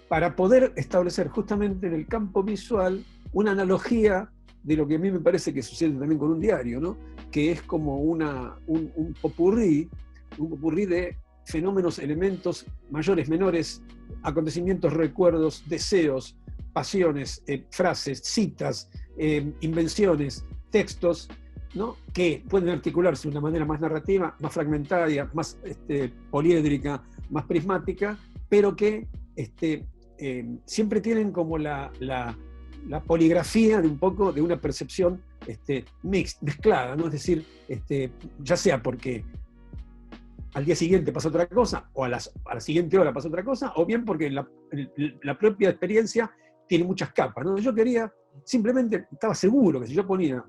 para poder establecer justamente en el campo visual una analogía de lo que a mí me parece que sucede también con un diario, ¿no? Que es como un popurrí de fenómenos, elementos mayores, menores, acontecimientos, recuerdos, deseos, pasiones, frases, citas, invenciones, textos, ¿no? Que pueden articularse de una manera más narrativa, más fragmentaria, más poliédrica, más prismática, pero que siempre tienen como la poligrafía de un poco de una percepción mezclada, ¿no? Es decir, ya sea porque al día siguiente pasa otra cosa, o a la siguiente hora pasa otra cosa, o bien porque la propia experiencia tiene muchas capas, ¿no? Yo simplemente estaba seguro que si yo ponía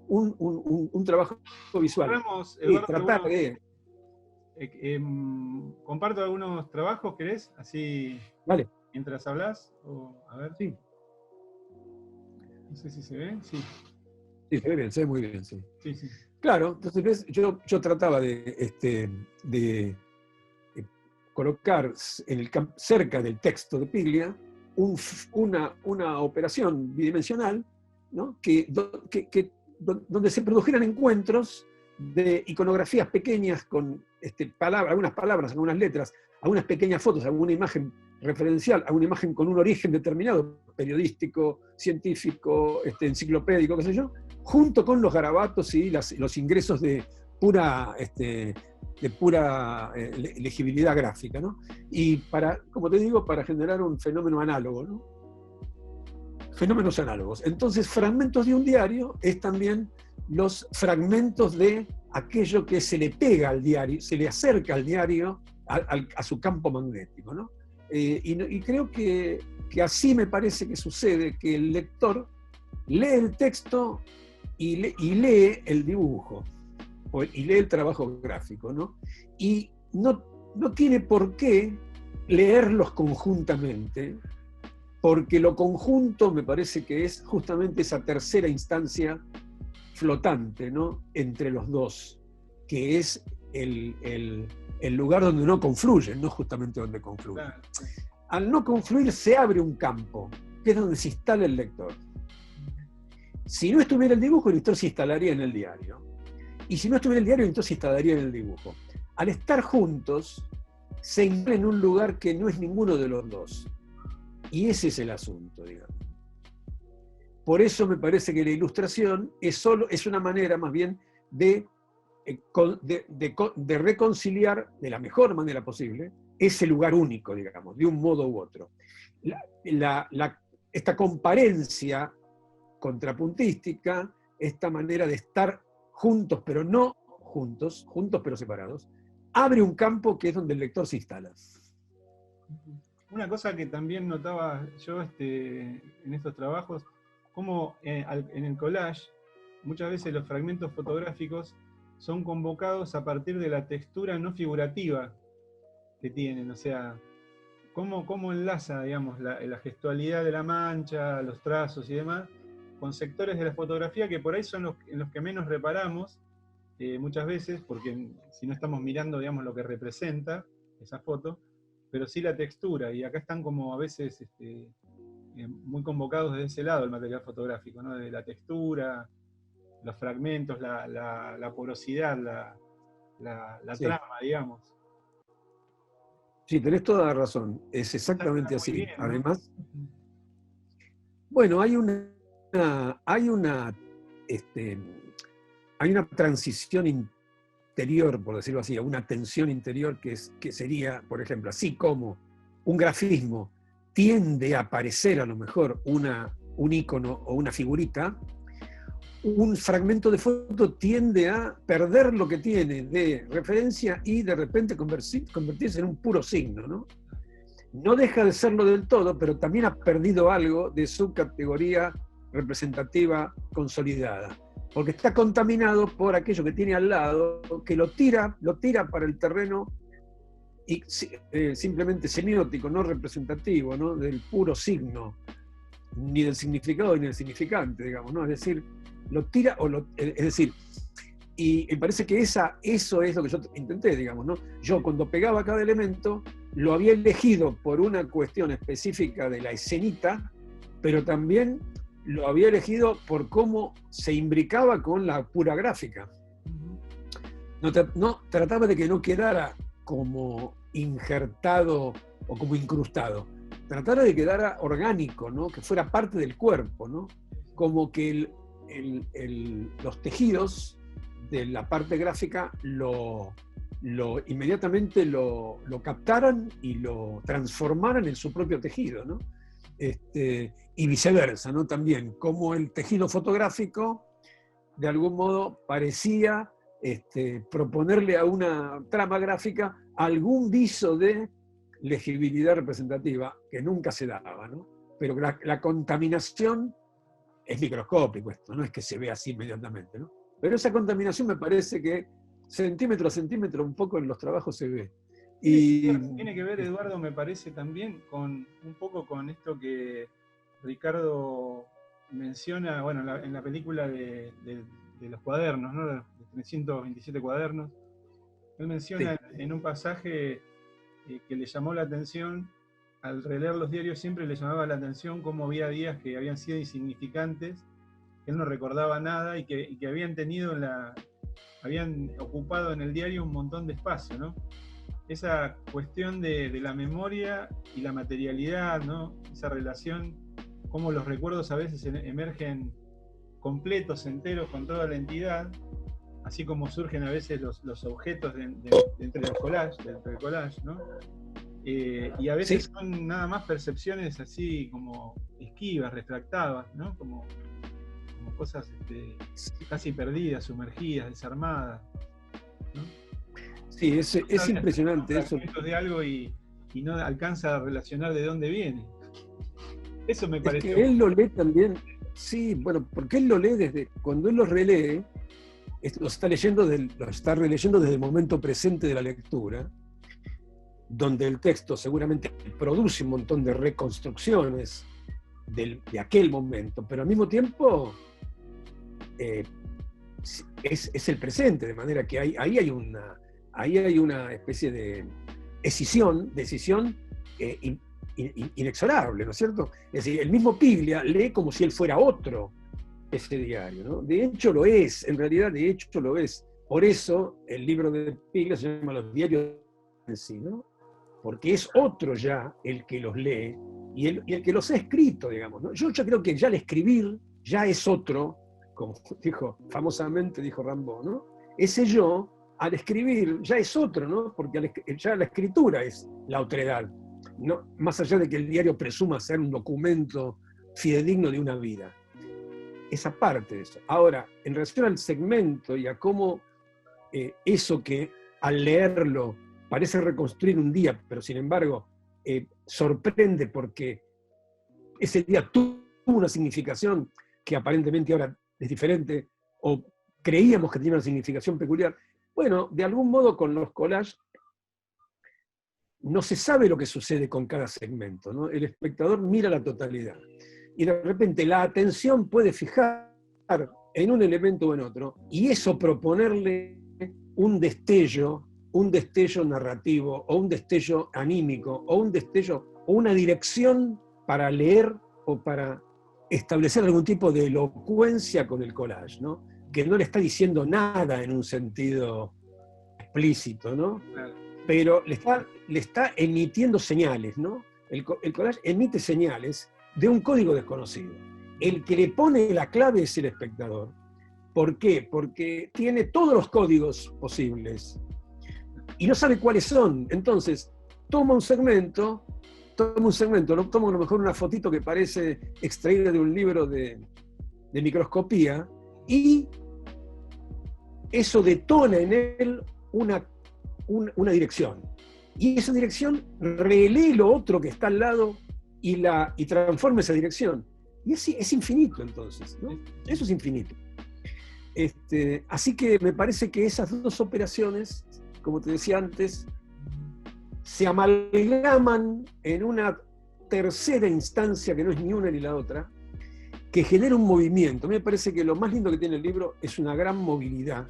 un trabajo visual y tratar de... comparto algunos trabajos, ¿querés? Así, vale. Mientras hablas, a ver. Sí. No sé si se ve, sí. Sí, se ve bien, se ve muy bien, sí. Sí, sí. Claro, entonces ¿ves? Yo trataba de colocar cerca del texto de Piglia una operación bidimensional, ¿no? donde se produjeran encuentros de iconografías pequeñas con algunas palabras, algunas letras, algunas pequeñas fotos, alguna imagen referencial a una imagen con un origen determinado, periodístico, científico, enciclopédico, qué sé yo, junto con los garabatos y los ingresos de pura legibilidad gráfica, ¿no? Y como te digo, para generar un fenómeno análogo, ¿no? Fenómenos análogos. Entonces, fragmentos de un diario es también los fragmentos de aquello que se le pega al diario, se le acerca al diario a su campo magnético, ¿no? Y creo que así me parece que sucede, que el lector lee el texto y lee el dibujo, y lee el trabajo gráfico, ¿no? Y no tiene por qué leerlos conjuntamente, porque lo conjunto me parece que es justamente esa tercera instancia flotante, ¿no? Entre los dos, que es el lugar donde no confluyen, no justamente donde confluyen. Claro. Al no confluir se abre un campo, que es donde se instala el lector. Si no estuviera el dibujo, el lector se instalaría en el diario. Y si no estuviera el diario, el lector se instalaría en el dibujo. Al estar juntos, se instala en un lugar que no es ninguno de los dos. Y ese es el asunto, digamos. Por eso me parece que la ilustración es una manera más bien de reconciliar de la mejor manera posible ese lugar único, digamos, de un modo u otro. Esta comparencia contrapuntística, esta manera de estar juntos pero no juntos pero separados, abre un campo que es donde el lector se instala. Una cosa que también notaba yo en estos trabajos, como en el collage, muchas veces los fragmentos fotográficos son convocados a partir de la textura no figurativa que tienen, o sea, cómo enlaza, digamos, la gestualidad de la mancha, los trazos y demás, con sectores de la fotografía que por ahí son en los que menos reparamos muchas veces, porque si no estamos mirando, digamos, lo que representa esa foto, pero sí la textura, y acá están como a veces muy convocados desde ese lado el material fotográfico, ¿no? De la textura, los fragmentos, la porosidad, la sí. trama, digamos. Sí, tenés toda la razón, es exactamente así. Bien, ¿no? Además, bueno, hay una transición interior, por decirlo así, una tensión interior que sería, por ejemplo, así como un grafismo tiende a aparecer a lo mejor un ícono o una figurita, un fragmento de foto tiende a perder lo que tiene de referencia y de repente convertirse en un puro signo, ¿no? No deja de serlo del todo, pero también ha perdido algo de su categoría representativa consolidada, porque está contaminado por aquello que tiene al lado, que lo tira para el terreno y simplemente semiótico, no representativo, ¿no? Del puro signo, ni del significado ni del significante, digamos, ¿no? Es decir, lo tira es decir, y me parece que eso es lo que yo intenté, digamos, ¿no? Yo cuando pegaba cada elemento lo había elegido por una cuestión específica de la escenita, pero también lo había elegido por cómo se imbricaba con la pura gráfica. No trataba de que no quedara como injertado o como incrustado. Tratara de que quedara orgánico, ¿no? Que fuera parte del cuerpo, ¿no? Como que los tejidos de la parte gráfica inmediatamente lo captaran y lo transformaran en su propio tejido, ¿no? Y viceversa, ¿no? También, como el tejido fotográfico de algún modo parecía proponerle a una trama gráfica algún viso de legibilidad representativa que nunca se daba, ¿no? Pero la contaminación es microscópico esto, no es que se vea así inmediatamente, ¿no? Pero esa contaminación me parece que centímetro a centímetro un poco en los trabajos se ve. Y tiene que ver, Eduardo, me parece también un poco con esto que Ricardo menciona, bueno, en la película de los cuadernos, ¿no? De 327 cuadernos. Él menciona en un pasaje que le llamó la atención, al releer los diarios siempre le llamaba la atención cómo había días que habían sido insignificantes, que él no recordaba nada y que habían ocupado en el diario un montón de espacio, ¿no? esa cuestión de la memoria y la materialidad, ¿no? Esa relación, cómo los recuerdos a veces emergen completos, enteros, con toda la entidad, así como surgen a veces los objetos entre los collages, dentro del collage, ¿no? Y a veces son nada más percepciones así como esquivas, refractadas, ¿no? Como cosas casi perdidas, sumergidas, desarmadas, ¿no? Sí, es impresionante eso. De algo y no alcanza a relacionar de dónde viene. Eso me parece. Es que él lo lee también, sí, bueno, porque él lo lee desde, cuando él lo relee, lo está releyendo desde el momento presente de la lectura, donde el texto seguramente produce un montón de reconstrucciones de aquel momento, pero al mismo tiempo es el presente, de manera que ahí hay una especie de decisión inexorable, ¿no es cierto? Es decir, el mismo Piglia lee como si él fuera otro ese diario, ¿no? De hecho lo es, en realidad de hecho lo es. Por eso el libro de Piglia se llama Los diarios en sí, ¿no? Porque es otro ya el que los lee y el que los ha escrito, digamos, ¿no? Yo creo que ya al escribir ya es otro, como famosamente dijo Rimbaud, ¿no? Ese yo, al escribir, ya es otro, ¿no? Porque ya la escritura es la otredad, ¿no? Más allá de que el diario presuma ser un documento fidedigno de una vida. Esa parte de eso. Ahora, en relación al segmento y a cómo eso que al leerlo parece reconstruir un día, pero sin embargo sorprende porque ese día tuvo una significación que aparentemente ahora es diferente, o creíamos que tenía una significación peculiar. Bueno, de algún modo con los collages no se sabe lo que sucede con cada segmento, ¿no? El espectador mira la totalidad y de repente la atención puede fijar en un elemento o en otro, y eso proponerle un destello narrativo, o un destello anímico, o un destello, o una dirección para leer o para establecer algún tipo de elocuencia con el collage, ¿no? Que no le está diciendo nada en un sentido explícito, ¿no? Claro. Pero le está emitiendo señales, ¿no? El collage emite señales de un código desconocido. El que le pone la clave es el espectador. ¿Por qué? Porque tiene todos los códigos posibles y no sabe cuáles son. Entonces, toma un segmento, toma a lo mejor una fotito que parece extraída de un libro de microscopía, y eso detona en él una dirección. Y esa dirección relee lo otro que está al lado y transforma esa dirección. Y es infinito, entonces, ¿no? Eso es infinito. Así que me parece que esas dos operaciones, como te decía antes, se amalgaman en una tercera instancia que no es ni una ni la otra, que genera un movimiento. A mí me parece que lo más lindo que tiene el libro es una gran movilidad.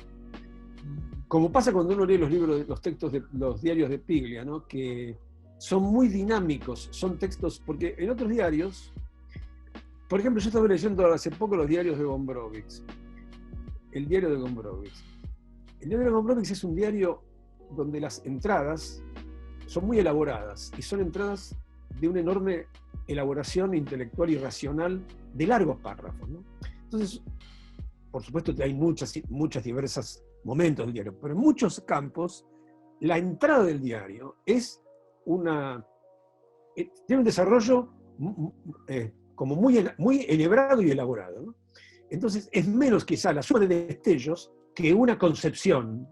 Como pasa cuando uno lee los textos de los diarios de Piglia, ¿no? Que son muy dinámicos, son textos, porque en otros diarios, por ejemplo, yo estaba leyendo hace poco los diarios de Gombrowicz. El diario de Gombrowicz. El diario de Gombrowicz es un diario donde las entradas son muy elaboradas, y son entradas de una enorme elaboración intelectual y racional de largos párrafos, ¿no? Entonces, por supuesto que hay muchas diversas momentos del diario, pero en muchos campos la entrada del diario tiene un desarrollo como muy enhebrado y elaborado, ¿no? Entonces es menos quizá la suma de destellos que una concepción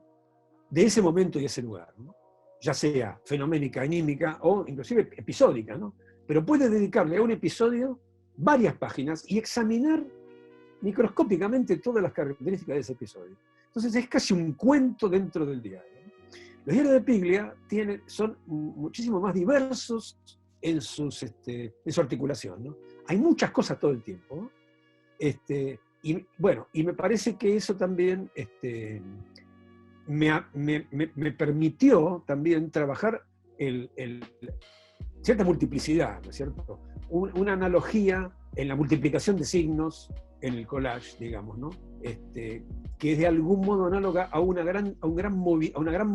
de ese momento y ese lugar, ¿no? Ya sea fenoménica, anímica o inclusive episódica, ¿no? Pero puede dedicarle a un episodio varias páginas y examinar microscópicamente todas las características de ese episodio. Entonces es casi un cuento dentro del diario. Los diarios de Piglia son muchísimo más diversos en su articulación, ¿no? Hay muchas cosas todo el tiempo, ¿no? Y me parece que eso también me permitió también trabajar cierta multiplicidad, ¿no es cierto? Una analogía en la multiplicación de signos en el collage, digamos, ¿no? Que es de algún modo análoga a una gran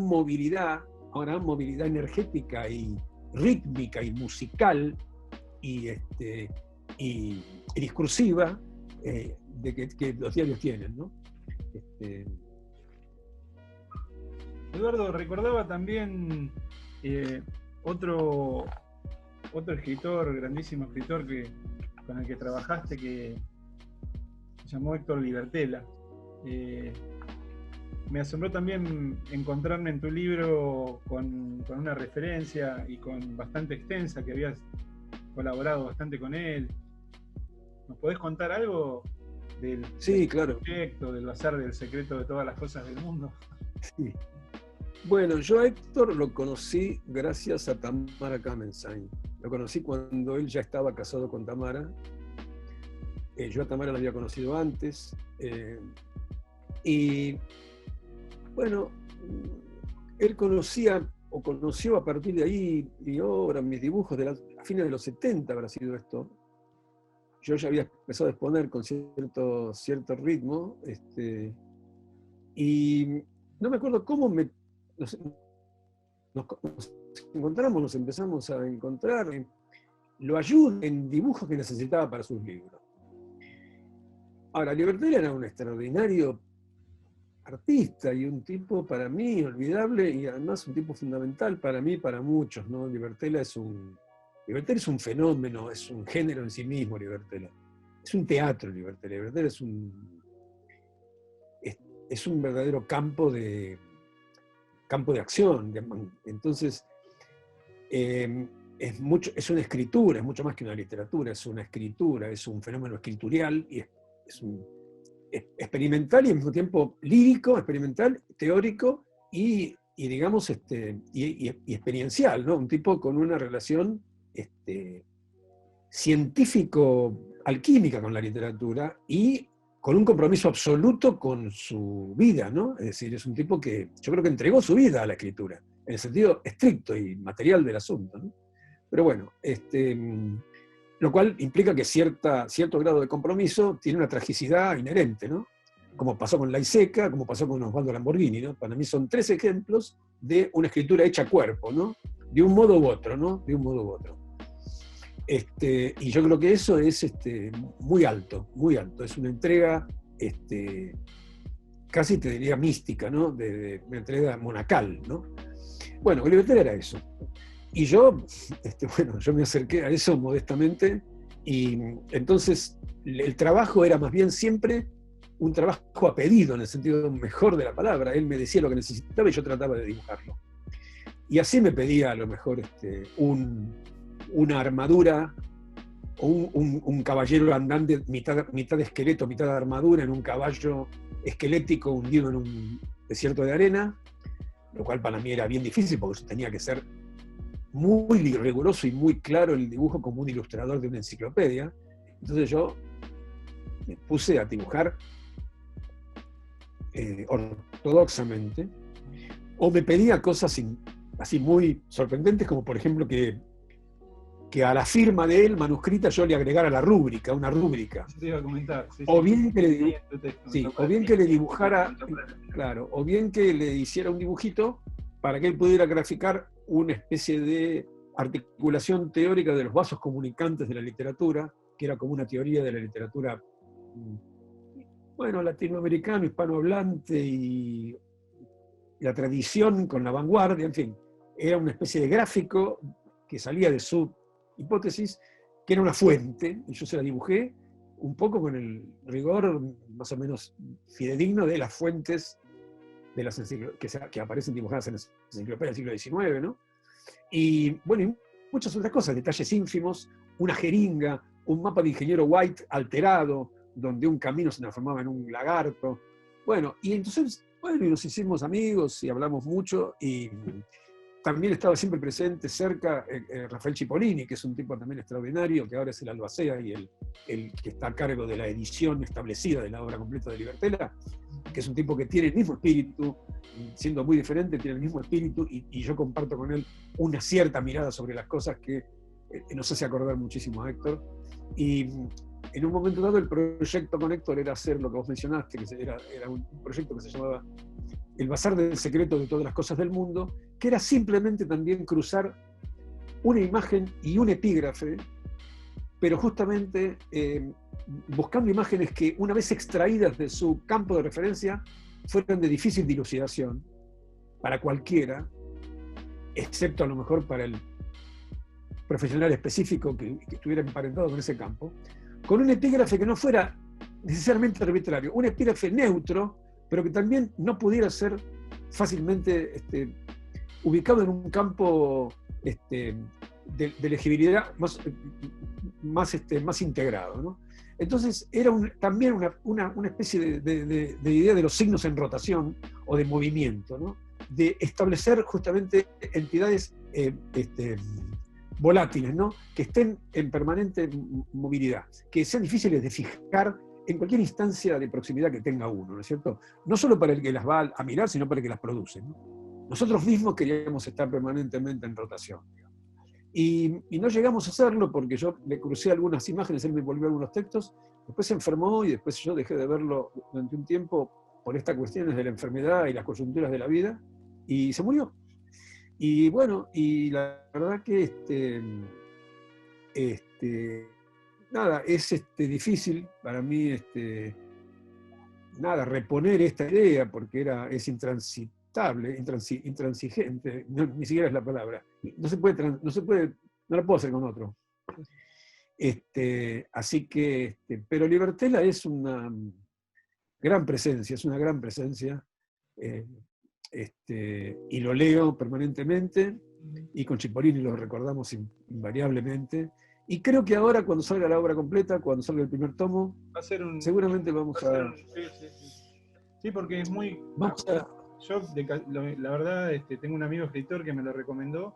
movilidad a una gran movilidad energética y rítmica y musical y discursiva que los diarios tienen, ¿no? Eduardo, recordaba también otro escritor, grandísimo escritor con el que trabajaste, que se llamó Héctor Libertela. Me asombró también encontrarme en tu libro con una referencia y con bastante extensa, que habías colaborado bastante con él. ¿Nos podés contar algo del claro. proyecto, del bazar del secreto de todas las cosas del mundo? Sí. Bueno, yo a Héctor lo conocí gracias a Tamara Kamensain. Lo conocí cuando él ya estaba casado con Tamara. Yo a Tamara la había conocido antes. Y bueno, él conoció a partir de ahí mi obra, mis dibujos, a fines de los 70 habrá sido esto. Yo ya había empezado a exponer con cierto ritmo, y no me acuerdo cómo nos encontramos, nos empezamos a encontrar. Lo ayudé en dibujos que necesitaba para sus libros. Ahora, Libertela era un extraordinario artista y un tipo para mí inolvidable y además un tipo fundamental para mí y para muchos, ¿no? Libertela es un fenómeno, es un género en sí mismo, Libertela. Es un teatro, Libertela. Libertela es un verdadero campo de acción. Entonces, es una escritura, es mucho más que una literatura, es una escritura, es un fenómeno escritorial y es experimental y al mismo tiempo lírico, experimental, teórico y digamos, y experiencial, ¿no? Un tipo con una relación científico-alquímica con la literatura y con un compromiso absoluto con su vida, ¿no? Es decir, es un tipo que yo creo que entregó su vida a la escritura, en el sentido estricto y material del asunto, ¿no? Pero bueno, lo cual implica que cierto grado de compromiso tiene una tragicidad inherente, ¿no? Como pasó con Laiseca, como pasó con Osvaldo Lamborghini, ¿no? Para mí son 3 ejemplos de una escritura hecha a cuerpo, ¿no? De un modo u otro, ¿no? De un modo u otro. Y yo creo que eso es muy alto, muy alto. Es una entrega casi te diría mística, ¿no? De una entrega monacal, ¿no? Bueno, Libertela era eso. Y yo me acerqué a eso modestamente y entonces el trabajo era más bien siempre un trabajo a pedido, en el sentido mejor de la palabra. Él me decía lo que necesitaba y yo trataba de dibujarlo. Y así me pedía a lo mejor una armadura o un caballero andante, mitad esqueleto, mitad armadura, en un caballo esquelético hundido en un desierto de arena, lo cual para mí era bien difícil porque tenía que ser muy riguroso y muy claro el dibujo como un ilustrador de una enciclopedia. Entonces yo me puse a dibujar ortodoxamente, o me pedía cosas así muy sorprendentes, como por ejemplo que a la firma de él manuscrita yo le agregara una rúbrica. Te iba a comentar. O bien que le dibujara, claro, o bien que le hiciera un dibujito para que él pudiera graficar una especie de articulación teórica de los vasos comunicantes de la literatura, que era como una teoría de la literatura, latinoamericano, hispanohablante y la tradición con la vanguardia, en fin. Era una especie de gráfico que salía de su hipótesis, que era una fuente, y yo se la dibujé un poco con el rigor más o menos fidedigno de las fuentes de las que aparecen dibujadas en las enciclopedias del siglo XIX, ¿no? Y bueno, y muchas otras cosas, detalles ínfimos, una jeringa, un mapa de ingeniero White alterado, donde un camino se transformaba en un lagarto. Bueno, y entonces, y nos hicimos amigos y hablamos mucho, y también estaba siempre presente cerca Rafael Cipollini, que es un tipo también extraordinario, que ahora es el albacea y el que está a cargo de la edición establecida de la obra completa de Libertela, que es un tipo que tiene el mismo espíritu, siendo muy diferente, tiene el mismo espíritu, y yo comparto con él una cierta mirada sobre las cosas que nos hace acordar muchísimo a Héctor. Y en un momento dado el proyecto con Héctor era hacer lo que vos mencionaste, que era un proyecto que se llamaba el bazar del secreto de todas las cosas del mundo, que era simplemente también cruzar una imagen y un epígrafe, pero justamente buscando imágenes que, una vez extraídas de su campo de referencia, fueran de difícil dilucidación para cualquiera, excepto a lo mejor para el profesional específico que estuviera emparentado con ese campo, con un epígrafe que no fuera necesariamente arbitrario, un epígrafe neutro, pero que también no pudiera ser fácilmente ubicado en un campo de legibilidad más integrado, ¿no? Entonces era también una especie de idea de los signos en rotación o de movimiento, ¿no? De establecer justamente entidades volátiles, ¿no? Que estén en permanente movilidad, que sean difíciles de fijar en cualquier instancia de proximidad que tenga uno, ¿no es cierto? No solo para el que las va a mirar, sino para el que las produce, ¿no? Nosotros mismos queríamos estar permanentemente en rotación, digamos. Y no llegamos a hacerlo porque yo le crucé algunas imágenes, él me volvió algunos textos, después se enfermó y después yo dejé de verlo durante un tiempo por estas cuestiones de la enfermedad y las coyunturas de la vida, y se murió. Y bueno, y la verdad que nada, es difícil para mí reponer esta idea porque es intransitable, intransigente, ni siquiera es la palabra. No la puedo hacer con otro. Así que, pero Libertela es una gran presencia, y lo leo permanentemente, y con Cipollini lo recordamos invariablemente. Y creo que ahora, cuando salga la obra completa, cuando salga el primer tomo, seguramente vamos a... Sí, porque es muy... Yo, la verdad, tengo un amigo escritor que me lo recomendó,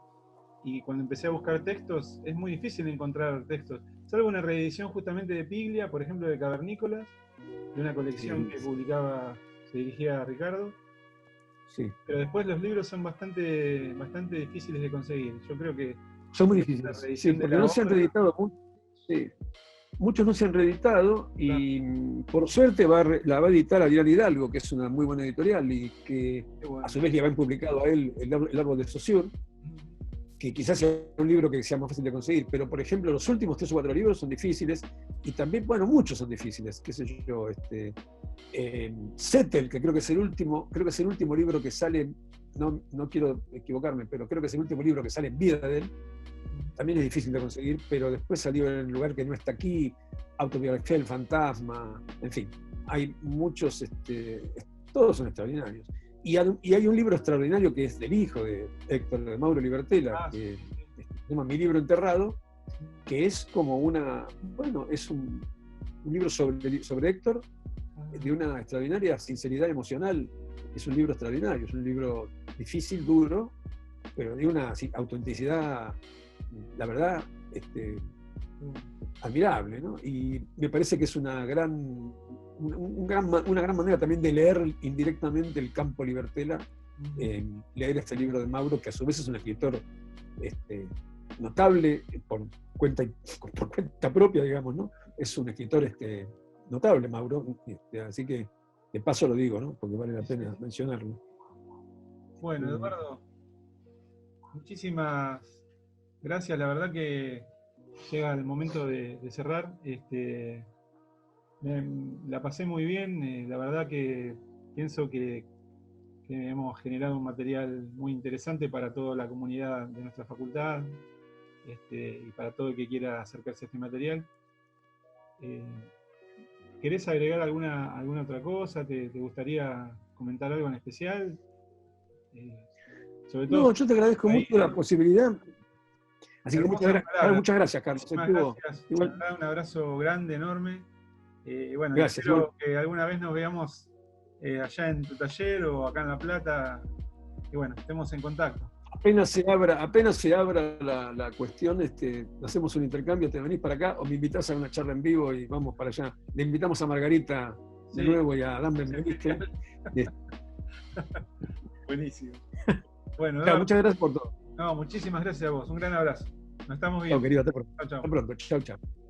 y cuando empecé a buscar textos, es muy difícil encontrar textos. Salvo una reedición justamente de Piglia, por ejemplo, de Cavernícolas, de una colección que se dirigía a Ricardo. Sí. Pero después los libros son bastante difíciles de conseguir. Yo creo que... Son muy difíciles, sí, porque no se han reeditado mucho. Sí. Muchos no se han reeditado y por suerte la va a editar Adrián Hidalgo, que es una muy buena editorial y que a su vez le habían publicado a él El árbol de Saussure, que quizás sea un libro que sea más fácil de conseguir, pero por ejemplo los últimos 3 o 4 libros son difíciles y también, bueno, muchos son difíciles, qué sé yo, Zettel, que creo que es el último libro que sale, no quiero equivocarme, pero creo que es el último libro que sale en vida de él, también es difícil de conseguir, pero después salió en el lugar que no está aquí, Autobiografía del Fantasma, en fin, hay muchos, todos son extraordinarios. Y hay un libro extraordinario que es del hijo de Héctor, de Mauro Libertela, que se llama Mi libro enterrado, que es como es un libro sobre Héctor, de una extraordinaria sinceridad emocional. Es un libro extraordinario, es un libro difícil, duro, pero de una autenticidad, la verdad, admirable, ¿no? Y me parece que es una gran manera también de leer indirectamente el campo Libertela, leer este libro de Mauro, que a su vez es un escritor notable por cuenta propia, digamos, ¿no? Es un escritor notable, Mauro, así que de paso lo digo, ¿no? Porque vale la pena mencionarlo. Bueno, Eduardo, muchísimas gracias, la verdad que llega el momento de cerrar. La pasé muy bien, la verdad que pienso que hemos generado un material muy interesante para toda la comunidad de nuestra facultad, y para todo el que quiera acercarse a este material. ¿Querés agregar alguna otra cosa? ¿Te gustaría comentar algo en especial? Sobre todo, no, yo te agradezco mucho la posibilidad. Así que muchas gracias, Carlos. Gracias. Un abrazo grande, enorme. Bueno, gracias, espero que alguna vez nos veamos allá en tu taller o acá en La Plata. Y bueno, estemos en contacto. Apenas se abra la cuestión, hacemos un intercambio, te venís para acá o me invitás a una charla en vivo y vamos para allá. Le invitamos a Margarita de nuevo y a Dan Benveniste. Buenísimo. Bueno, claro, muchas gracias por todo. No, muchísimas gracias a vos. Un gran abrazo. Nos estamos viendo. Chao, querido. Chao. Hasta pronto. Chao, chao.